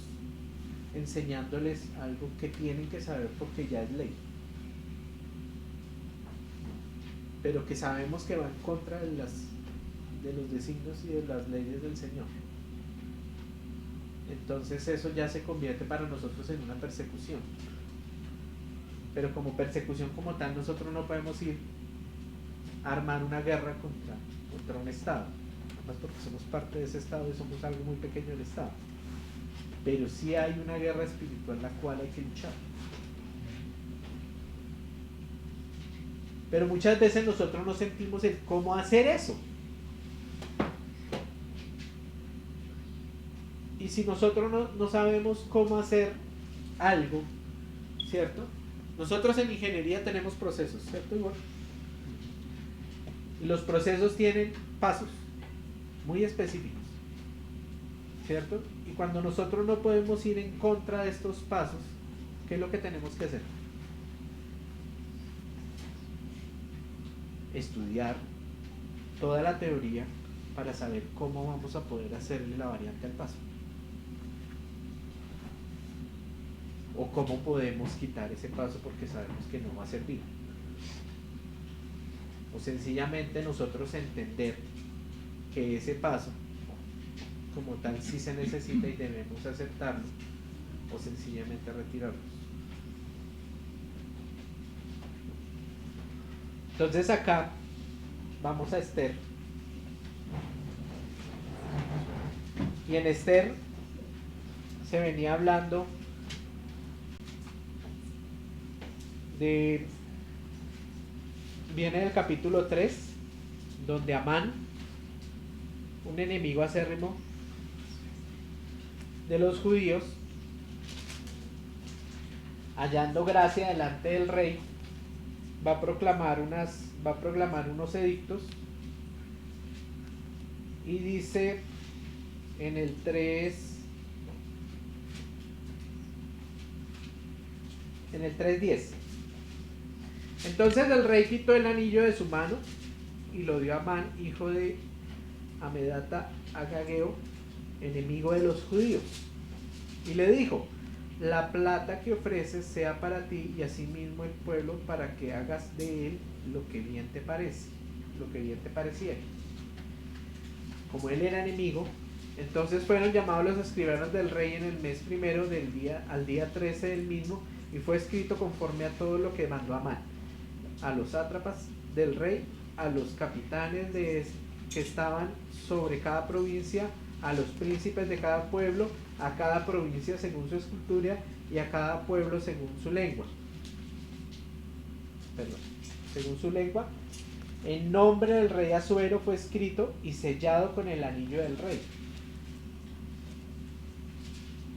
enseñándoles algo que tienen que saber porque ya es ley, pero que sabemos que va en contra de los designios y de las leyes del Señor. Entonces eso ya se convierte para nosotros en una persecución. Pero como persecución como tal, nosotros no podemos ir a armar una guerra contra un Estado, más porque somos parte de ese Estado y somos algo muy pequeño del Estado. Pero sí hay una guerra espiritual la cual hay que luchar. Pero muchas veces nosotros no sentimos el cómo hacer eso. Y si nosotros no sabemos cómo hacer algo, ¿cierto? Nosotros en ingeniería tenemos procesos, ¿cierto, Ivonne? Y los procesos tienen pasos muy específicos, ¿cierto? Y cuando nosotros no podemos ir en contra de estos pasos, ¿qué es lo que tenemos que hacer? Estudiar toda la teoría para saber cómo vamos a poder hacerle la variante al paso. O cómo podemos quitar ese paso porque sabemos que no va a servir. O sencillamente nosotros entender que ese paso como tal sí se necesita y debemos aceptarlo, o sencillamente retirarlo. Entonces acá vamos a Esther. Y en Esther se venía hablando viene del capítulo 3, donde Amán, un enemigo acérrimo de los judíos, hallando gracia delante del rey, va a proclamar unos edictos, y dice en el 3:10: entonces el rey quitó el anillo de su mano y lo dio a Amán, hijo de Amedata Agageo, enemigo de los judíos, y le dijo: la plata que ofreces sea para ti y asimismo el pueblo, para que hagas de él lo que bien te pareciera. Como él era enemigo, entonces fueron llamados los escribanos del rey en el mes primero al día 13 del mismo, y fue escrito conforme a todo lo que mandó Amán, a los sátrapas del rey, a los capitanes que estaban sobre cada provincia, a los príncipes de cada pueblo, a cada provincia según su escritura y a cada pueblo según su lengua. En nombre del rey Asuero fue escrito y sellado con el anillo del rey.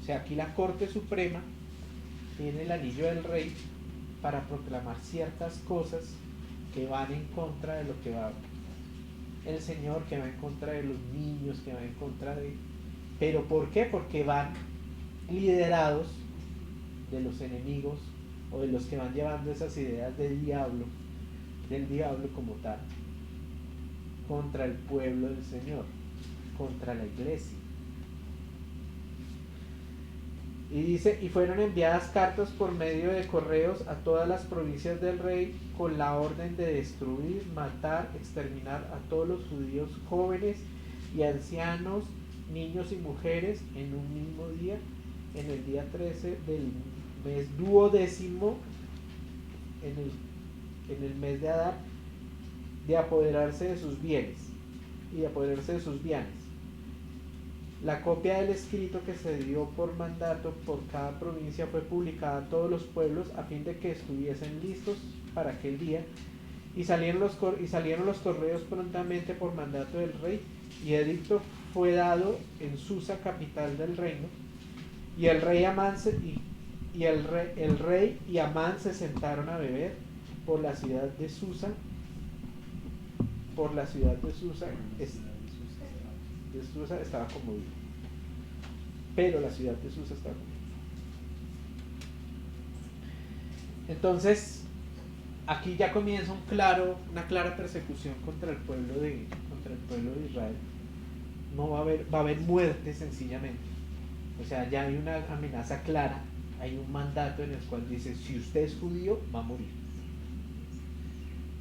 O sea, aquí la Corte Suprema tiene el anillo del rey para proclamar ciertas cosas que van en contra de lo que va el Señor, que va en contra de los niños, que va en contra de... ¿Pero por qué? Porque van liderados de los enemigos o de los que van llevando esas ideas del diablo como tal, contra el pueblo del Señor, contra la iglesia. Y dice, y fueron enviadas cartas por medio de correos a todas las provincias del rey con la orden de destruir, matar, exterminar a todos los judíos jóvenes y ancianos, niños y mujeres en un mismo día, en el día 13 del mes duodécimo, en el mes de Adar, de apoderarse de sus bienes y de apoderarse de sus bienes. La copia del escrito que se dio por mandato por cada provincia fue publicada a todos los pueblos a fin de que estuviesen listos para aquel día, y salieron los correos prontamente por mandato del rey, y edicto fue dado en Susa, capital del reino, y el rey y Amán se sentaron a beber por la ciudad de Susa. Susa estaba conmovida, pero la ciudad de Susa estaba conmovida. Entonces aquí ya comienza una clara persecución contra el pueblo de Israel. No va a haber muerte sencillamente, o sea, ya hay una amenaza clara, hay un mandato en el cual dice, si usted es judío va a morir,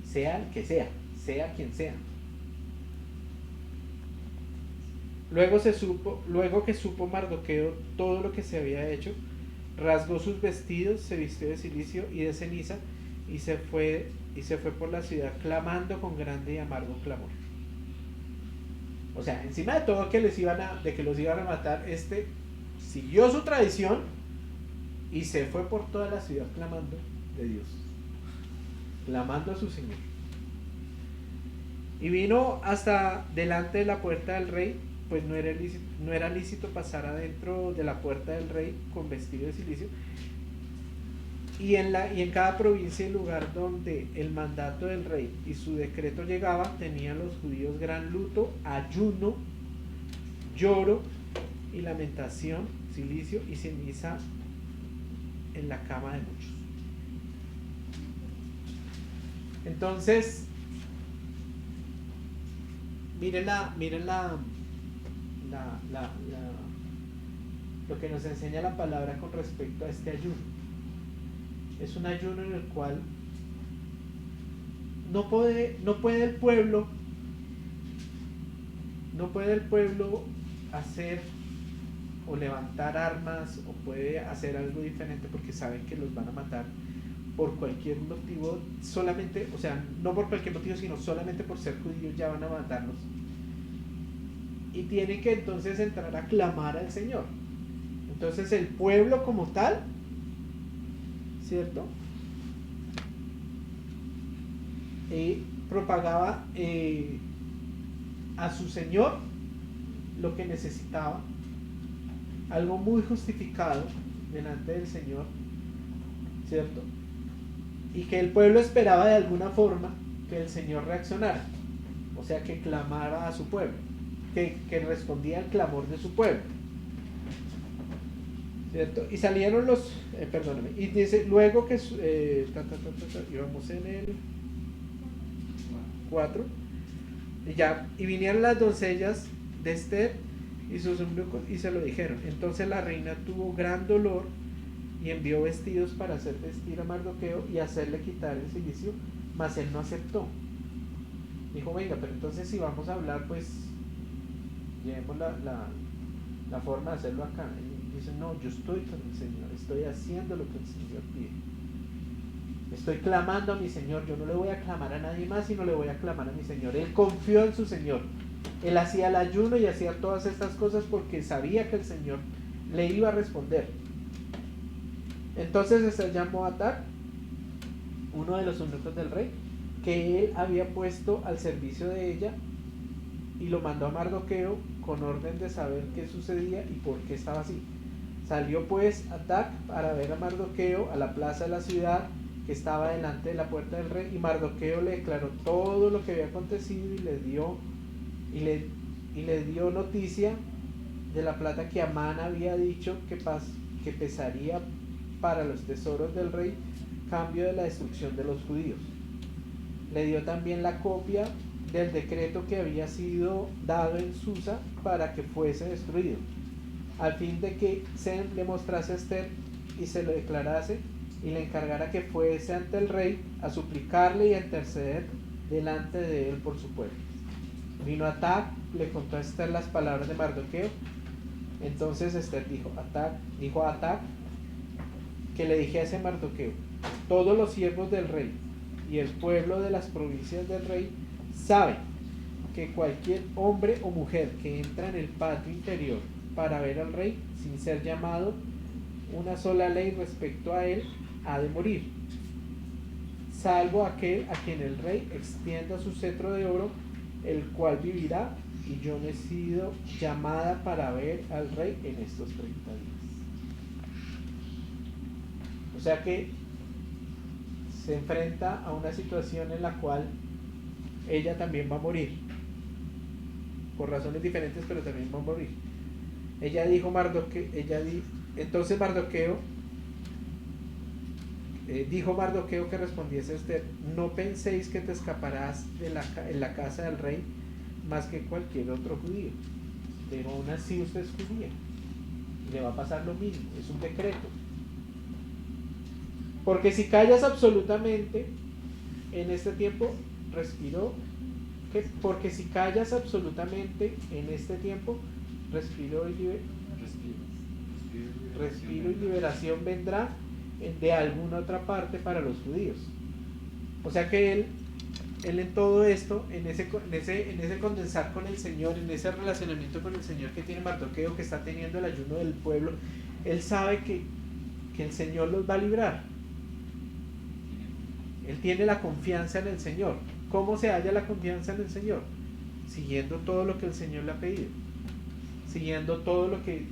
sea el que sea quien sea. Luego que supo Mardoqueo todo lo que se había hecho, rasgó sus vestidos, se vistió de cilicio y de ceniza, y se fue por la ciudad clamando con grande y amargo clamor. O sea, encima de todo que los iban a matar, siguió su tradición y se fue por toda la ciudad clamando de Dios, clamando a su Señor. Y vino hasta delante de la puerta del rey, pues no era lícito pasar adentro de la puerta del rey con vestido de cilicio. Y en cada provincia y lugar donde el mandato del rey y su decreto llegaba, tenían los judíos gran luto, ayuno, lloro y lamentación, cilicio y ceniza en la cama de muchos. Entonces, miren lo que nos enseña la palabra con respecto a este ayuno. Es un ayuno en el cual no puede el pueblo hacer o levantar armas, o puede hacer algo diferente porque saben que los van a matar por cualquier motivo, solamente, o sea, no por cualquier motivo, sino solamente por ser judíos ya van a matarlos. Y tienen que entonces entrar a clamar al Señor. Entonces el pueblo como tal, ¿cierto? Propagaba a su Señor lo que necesitaba, algo muy justificado delante del Señor, ¿cierto? Y que el pueblo esperaba de alguna forma que el Señor reaccionara, o sea, que clamara a su pueblo, que respondía al clamor de su pueblo, ¿cierto? Y salieron y dice, luego que íbamos en el 4, y vinieron las doncellas de Esther y sus eunucos y se lo dijeron. Entonces la reina tuvo gran dolor y envió vestidos para hacer vestir a Mardoqueo y hacerle quitar el cilicio, mas él no aceptó. Dijo, venga, pero entonces si vamos a hablar, pues llevemos la forma de hacerlo acá. Y dice, no, yo estoy con el Señor, estoy haciendo lo que el Señor pide, estoy clamando a mi Señor. Yo no le voy a clamar a nadie más, sino le voy a clamar a mi Señor. Él confió en su Señor, él hacía el ayuno y hacía todas estas cosas porque sabía que el Señor le iba a responder. Entonces se llamó a Atac, uno de los eunucos del rey, que él había puesto al servicio de ella, y lo mandó a Mardoqueo con orden de saber qué sucedía y por qué estaba así. Salió pues Atac para ver a Mardoqueo a la plaza de la ciudad que estaba delante de la puerta del rey, y Mardoqueo le declaró todo lo que había acontecido y le dio noticia de la plata que Amán había dicho que pesaría para los tesoros del rey, cambio de la destrucción de los judíos. Le dio también la copia del decreto que había sido dado en Susa para que fuese destruido. al fin de que Sem le mostrase a Esther y se lo declarase y le encargara que fuese ante el rey a suplicarle y a interceder delante de él por su pueblo. Vino Atac, le contó a Esther las palabras de Mardoqueo. Entonces Esther dijo a Atac que le dijese a Mardoqueo: todos los siervos del rey y el pueblo de las provincias del rey saben que cualquier hombre o mujer que entra en el patio interior para ver al rey sin ser llamado una sola ley respecto a él ha de morir, salvo aquel a quien el rey extienda su cetro de oro, el cual vivirá, y yo no he sido llamada para ver al rey en estos 30 días. O sea que se enfrenta a una situación en la cual ella también va a morir, por razones diferentes, pero también va a morir. Ella dijo entonces Mardoqueo dijo Mardoqueo que respondiese a Esther: no penséis que te escaparás en la casa del rey más que cualquier otro judío, pero aún así usted es judía y le va a pasar lo mismo, es un decreto. Porque si callas absolutamente en este tiempo, porque si callas absolutamente en este tiempo, respiro y liberación vendrá de alguna otra parte para los judíos. O sea que él en todo esto, en ese condensar con el Señor, en ese relacionamiento con el Señor que tiene Mardoqueo, que está teniendo el ayuno del pueblo, él sabe que el Señor los va a librar. Él tiene la confianza en el Señor. ¿Cómo se halla la confianza en el Señor? Siguiendo todo lo que el Señor le ha pedido, siguiendo todo lo que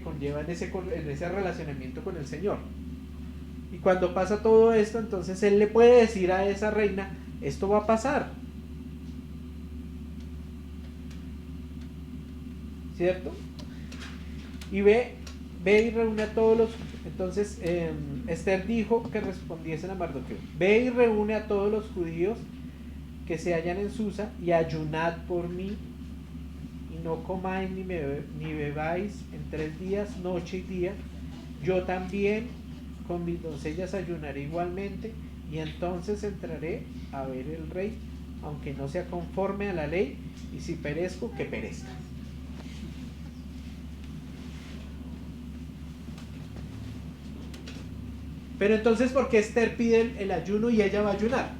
conlleva en ese relacionamiento con el Señor. Y cuando pasa todo esto, entonces él le puede decir a esa reina: esto va a pasar, ¿cierto? Y ve y reúne a todos los... Entonces Esther dijo que respondiesen a Mardoqueo: ve y reúne a todos los judíos que se hallan en Susa y ayunad por mí, y no comáis ni bebáis en 3 días, noche y día. Yo también con mis doncellas ayunaré igualmente, y entonces entraré a ver el rey, aunque no sea conforme a la ley, y si perezco, que perezca. Pero entonces, ¿por qué Esther pide el ayuno y ella va a ayunar?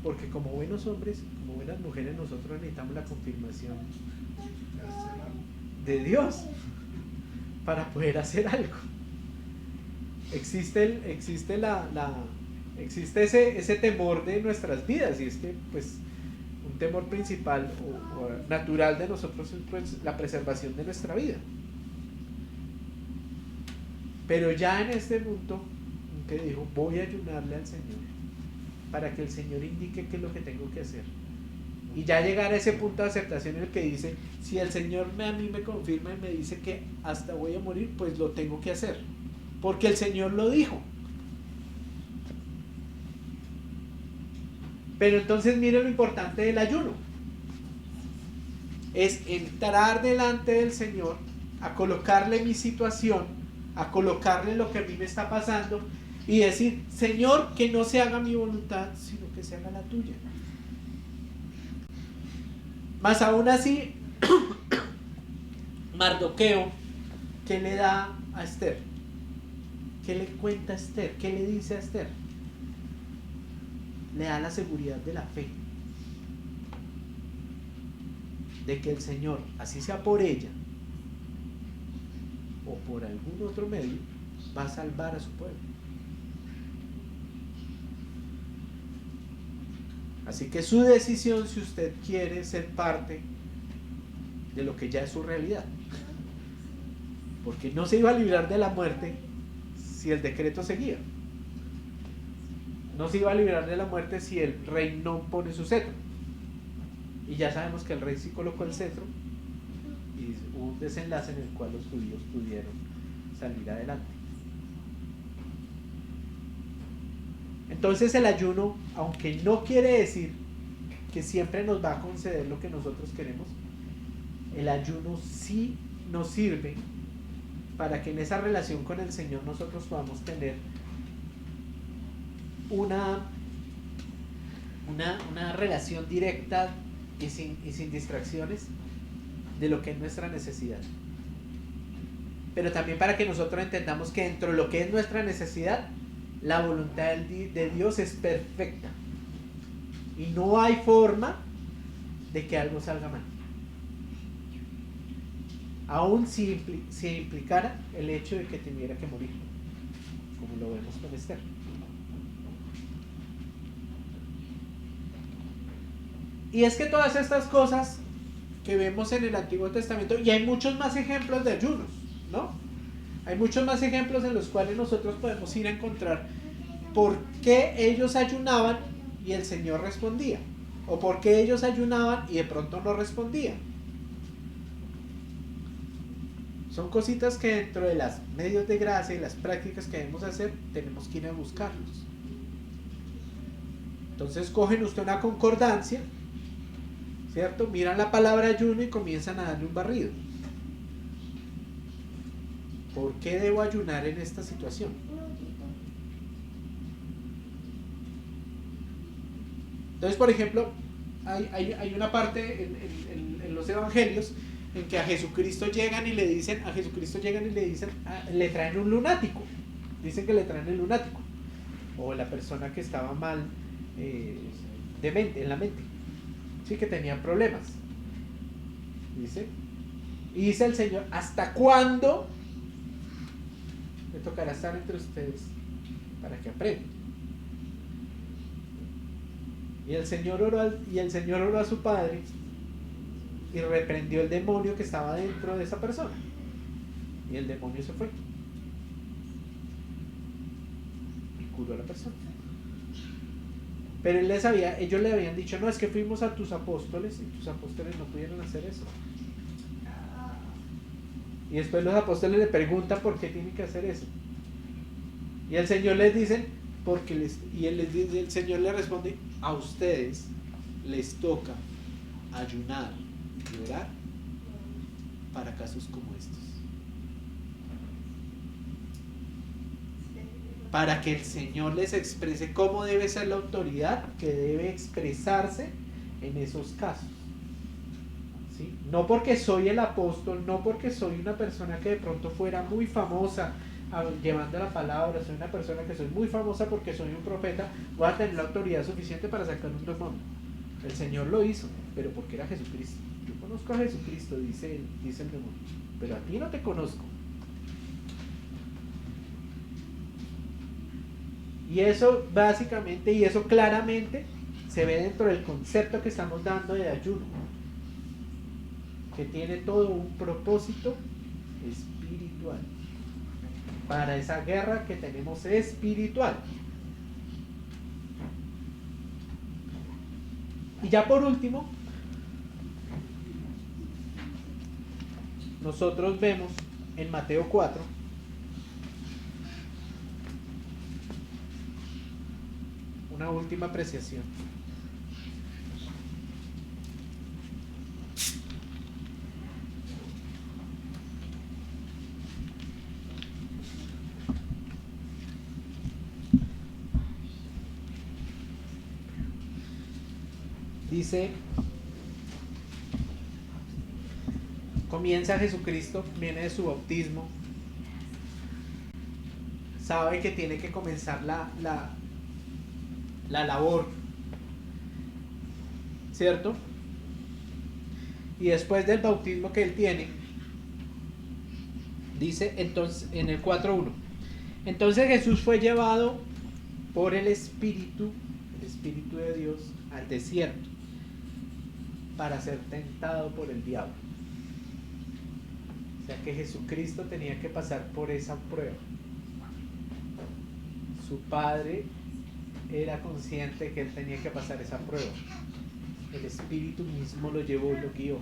Porque como buenos hombres, como buenas mujeres, nosotros necesitamos la confirmación de Dios para poder hacer algo. Existe ese temor de nuestras vidas, y es que pues un temor principal o natural de nosotros es pues la preservación de nuestra vida. Pero ya en este punto que dijo: voy a ayunarle al Señor para que el Señor indique qué es lo que tengo que hacer, y ya llegar a ese punto de aceptación en el que dice: si el Señor a mí me confirma y me dice que hasta voy a morir, pues lo tengo que hacer, porque el Señor lo dijo. Pero entonces mire lo importante del ayuno: es entrar delante del Señor, a colocarle mi situación, a colocarle lo que a mí me está pasando, y decir: Señor, que no se haga mi voluntad, sino que se haga la tuya. Más aún así, Mardoqueo, ¿qué le da a Esther? ¿Qué le cuenta a Esther? ¿Qué le dice a Esther? Le da la seguridad de la fe, de que el Señor, así sea por ella o por algún otro medio, va a salvar a su pueblo. Así que su decisión, si usted quiere ser parte de lo que ya es su realidad, porque no se iba a librar de la muerte si el decreto seguía, no se iba a librar de la muerte si el rey no pone su cetro, y ya sabemos que el rey sí colocó el cetro y hubo un desenlace en el cual los judíos pudieron salir adelante. Entonces el ayuno, aunque no quiere decir que siempre nos va a conceder lo que nosotros queremos, el ayuno sí nos sirve para que en esa relación con el Señor nosotros podamos tener una relación directa y sin distracciones de lo que es nuestra necesidad. Pero también para que nosotros entendamos que dentro de lo que es nuestra necesidad, la voluntad de Dios es perfecta. Y no hay forma de que algo salga mal. Aún si implicara el hecho de que tuviera que morir, como lo vemos con Esther. Y es que todas estas cosas que vemos en el Antiguo Testamento, y hay muchos más ejemplos de ayunos, ¿no? Hay muchos más ejemplos en los cuales nosotros podemos ir a encontrar por qué ellos ayunaban y el Señor respondía, o por qué ellos ayunaban y de pronto no respondía. Son cositas que dentro de los medios de gracia y las prácticas que debemos hacer, tenemos que ir a buscarlos. Entonces cogen usted una concordancia, ¿cierto? Miran la palabra ayuno y comienzan a darle un barrido. ¿Por qué debo ayunar en esta situación? Entonces, por ejemplo, hay una parte en los evangelios en que a Jesucristo llegan y le dicen, le traen un lunático. Dicen que le traen el lunático. O la persona que estaba mal de mente, en la mente. Sí, que tenía problemas. Y dice el Señor, ¿hasta cuándo me tocará estar entre ustedes para que aprendan? Y el Señor oró a su Padre y reprendió el demonio que estaba dentro de esa persona. Y el demonio se fue. Y curó a la persona. Pero ellos le habían dicho, no, es que fuimos a tus apóstoles y tus apóstoles no pudieron hacer eso. Y después los apóstoles le preguntan por qué tienen que hacer eso. Y el Señor les dice, el Señor le responde, a ustedes les toca ayunar y orar para casos como estos. Para que el Señor les exprese cómo debe ser la autoridad que debe expresarse en esos casos. ¿Sí? No porque soy el apóstol, no porque soy una persona que de pronto fuera muy famosa llevando la palabra, soy una persona que soy muy famosa porque soy un profeta, voy a tener la autoridad suficiente para sacar un demonio. El Señor lo hizo, pero porque era Jesucristo. Yo conozco a Jesucristo, dice el demonio, pero a ti no te conozco. Y eso básicamente, y eso claramente se ve dentro del concepto que estamos dando de ayuno, que tiene todo un propósito espiritual, para esa guerra que tenemos espiritual. Y ya por último, nosotros vemos en Mateo 4 una última apreciación. Dice, comienza Jesucristo, viene de su bautismo, sabe que tiene que comenzar la labor, ¿cierto? Y después del bautismo que él tiene, dice entonces en el 4:1, entonces Jesús fue llevado por el Espíritu de Dios al desierto para ser tentado por el diablo. O sea que Jesucristo tenía que pasar por esa prueba. Su Padre era consciente que él tenía que pasar esa prueba. El Espíritu mismo lo llevó y lo guió.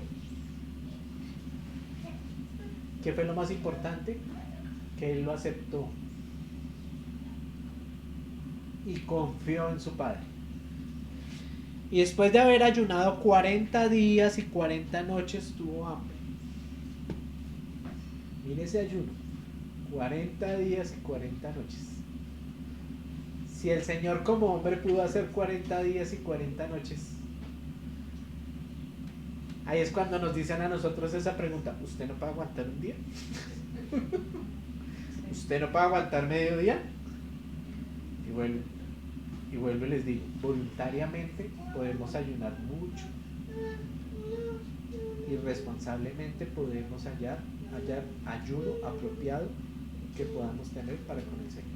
¿Qué fue lo más importante? Que él lo aceptó y confió en su Padre. Y después de haber ayunado 40 días y 40 noches tuvo hambre. Mire ese ayuno. 40 días y 40 noches. Si el Señor como hombre pudo hacer 40 días y 40 noches, ahí es cuando nos dicen a nosotros esa pregunta: ¿usted no puede aguantar un día? ¿Usted no puede aguantar medio día? Y vuelvo y les digo, voluntariamente podemos ayunar mucho. Y responsablemente podemos hallar ayuno apropiado que podamos tener para con el Señor.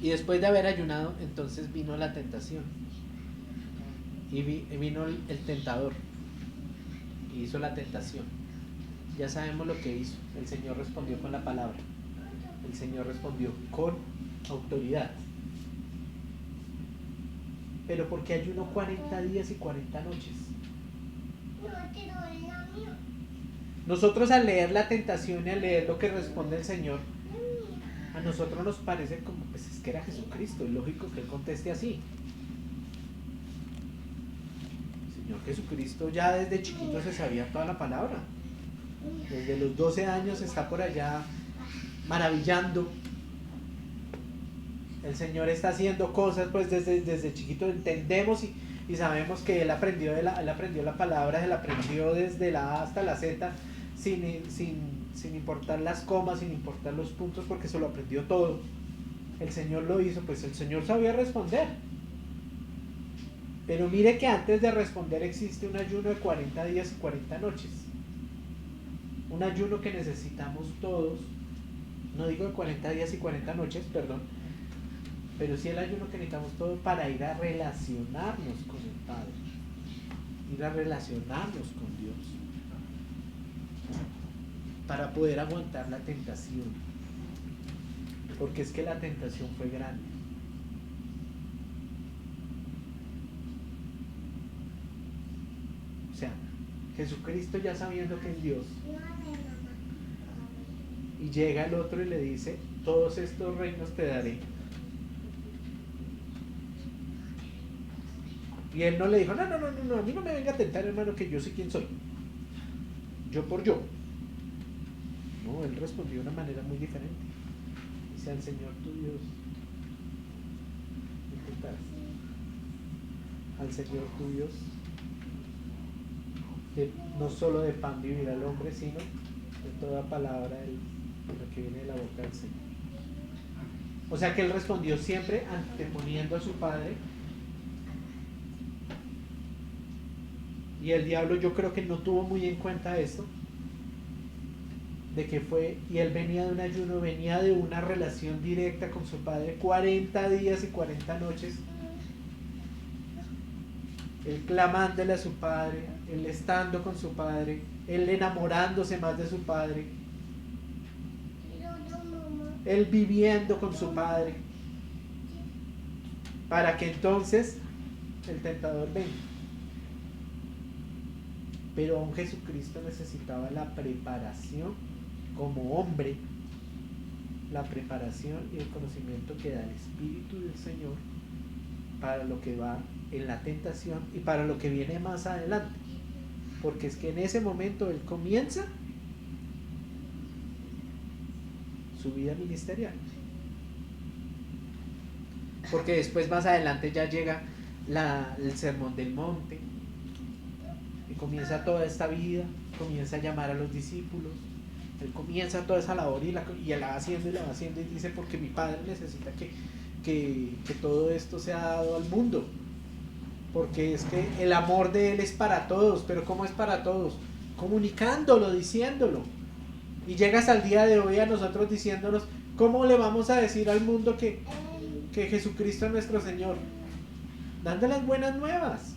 Y después de haber ayunado, entonces vino la tentación. Y vino el tentador. Y hizo la tentación. Ya sabemos lo que hizo. El Señor respondió con la palabra. El Señor respondió con autoridad. Pero ¿por qué ayunó 40 días y 40 noches? Nosotros al leer la tentación y al leer lo que responde el Señor, a nosotros nos parece como, pues es que era Jesucristo, es lógico que Él conteste así. El Señor Jesucristo ya desde chiquito se sabía toda la palabra. Desde los 12 años está por allá maravillando. El Señor está haciendo cosas, pues desde chiquito entendemos y sabemos que Él aprendió la palabra, Él aprendió desde la A hasta la Z, sin importar las comas, sin importar los puntos, porque se lo aprendió todo. El Señor lo hizo, pues el Señor sabía responder. Pero mire que antes de responder existe un ayuno de 40 días y 40 noches. Un ayuno que necesitamos todos, no digo de 40 días y 40 noches, perdón, pero sí el ayuno que necesitamos todos para ir a relacionarnos con el Padre, ir a relacionarnos con Dios, para poder aguantar la tentación, porque es que la tentación fue grande. O sea, Jesucristo ya sabiendo que es Dios, y llega el otro y le dice: todos estos reinos te daré. Y él no le dijo: no, a mí no me venga a tentar, hermano, que yo sé quién soy. Yo por yo. No, él respondió de una manera muy diferente. Dice: al Señor tu Dios al Señor tu Dios, no solo de pan vivirá el hombre, sino de toda palabra de lo que viene de la boca del Señor. O sea que él respondió siempre anteponiendo a su Padre. Y el diablo, yo creo que no tuvo muy en cuenta esto, de que fue, y él venía de un ayuno, venía de una relación directa con su Padre, 40 días y 40 noches, él clamándole a su Padre, él estando con su Padre, él enamorándose más de su Padre, él viviendo con su Padre, para que entonces el tentador venga. Pero aún Jesucristo necesitaba la preparación como hombre, la preparación y el conocimiento que da el Espíritu del Señor para lo que va en la tentación y para lo que viene más adelante. Porque es que en ese momento él comienza su vida ministerial. Porque después más adelante ya llega el Sermón del Monte, y comienza toda esta vida, comienza a llamar a los discípulos, él comienza toda esa labor y él la va haciendo y dice: porque mi Padre necesita que todo esto sea dado al mundo, porque es que el amor de él es para todos. Pero ¿cómo es para todos? Comunicándolo, diciéndolo. Y llegas al día de hoy a nosotros diciéndonos: ¿cómo le vamos a decir al mundo que Jesucristo es nuestro Señor? Dando las buenas nuevas.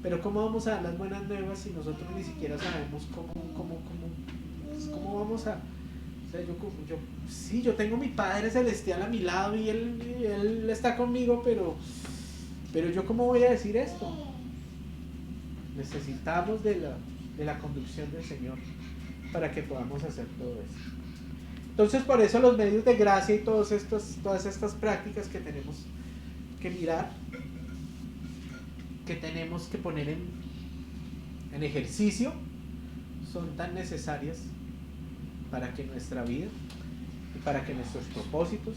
Pero ¿cómo vamos a dar las buenas nuevas si nosotros ni siquiera sabemos cómo vamos a... O sea, yo tengo mi Padre Celestial a mi lado y él está conmigo, pero yo ¿cómo voy a decir esto? Necesitamos de la conducción del Señor para que podamos hacer todo eso. Entonces por eso los medios de gracia y todas estas prácticas que tenemos que mirar, que tenemos que poner en ejercicio, son tan necesarias para que nuestra vida y para que nuestros propósitos,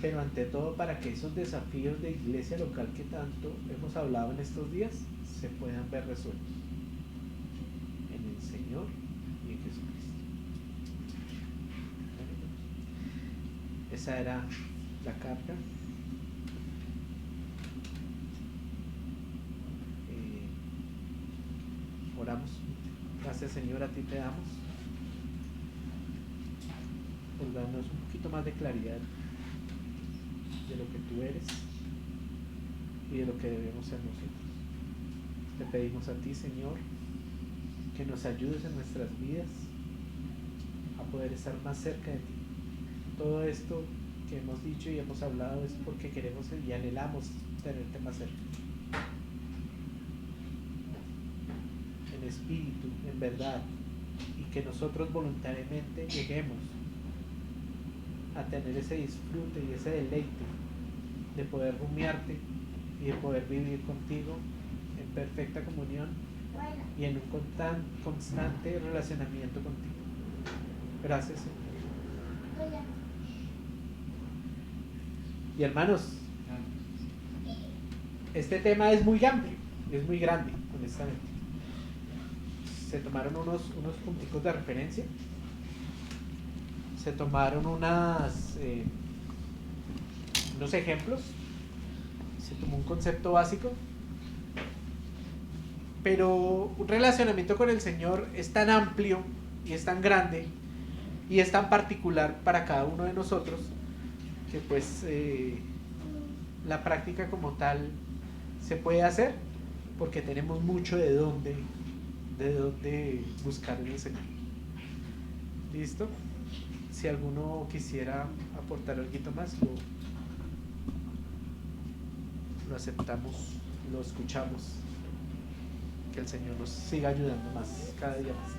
pero ante todo para que esos desafíos de iglesia local que tanto hemos hablado en estos días se puedan ver resueltos en el Señor y en Jesucristo. Esa era la carta. Oramos. Gracias, Señor, a ti te damos por darnos un poquito más de claridad de lo que tú eres y de lo que debemos ser nosotros. Te pedimos a ti, Señor, que nos ayudes en nuestras vidas a poder estar más cerca de ti. Todo esto que hemos dicho y hemos hablado es porque queremos y anhelamos tenerte más cerca. En espíritu, en verdad, y que nosotros voluntariamente lleguemos a tener ese disfrute y ese deleite de poder rumiarte y de poder vivir contigo en perfecta comunión y en un constante relacionamiento contigo. Gracias, Señor. Y hermanos, este tema es muy amplio, es muy grande, honestamente. Se tomaron unos punticos de referencia, se tomaron unos ejemplos, se tomó un concepto básico, pero un relacionamiento con el Señor es tan amplio y es tan grande y es tan particular para cada uno de nosotros que pues la práctica como tal se puede hacer porque tenemos mucho de dónde buscar en el Señor. ¿Listo? Si alguno quisiera aportar algo más, lo aceptamos, lo escuchamos. Que el Señor nos siga ayudando más, cada día más.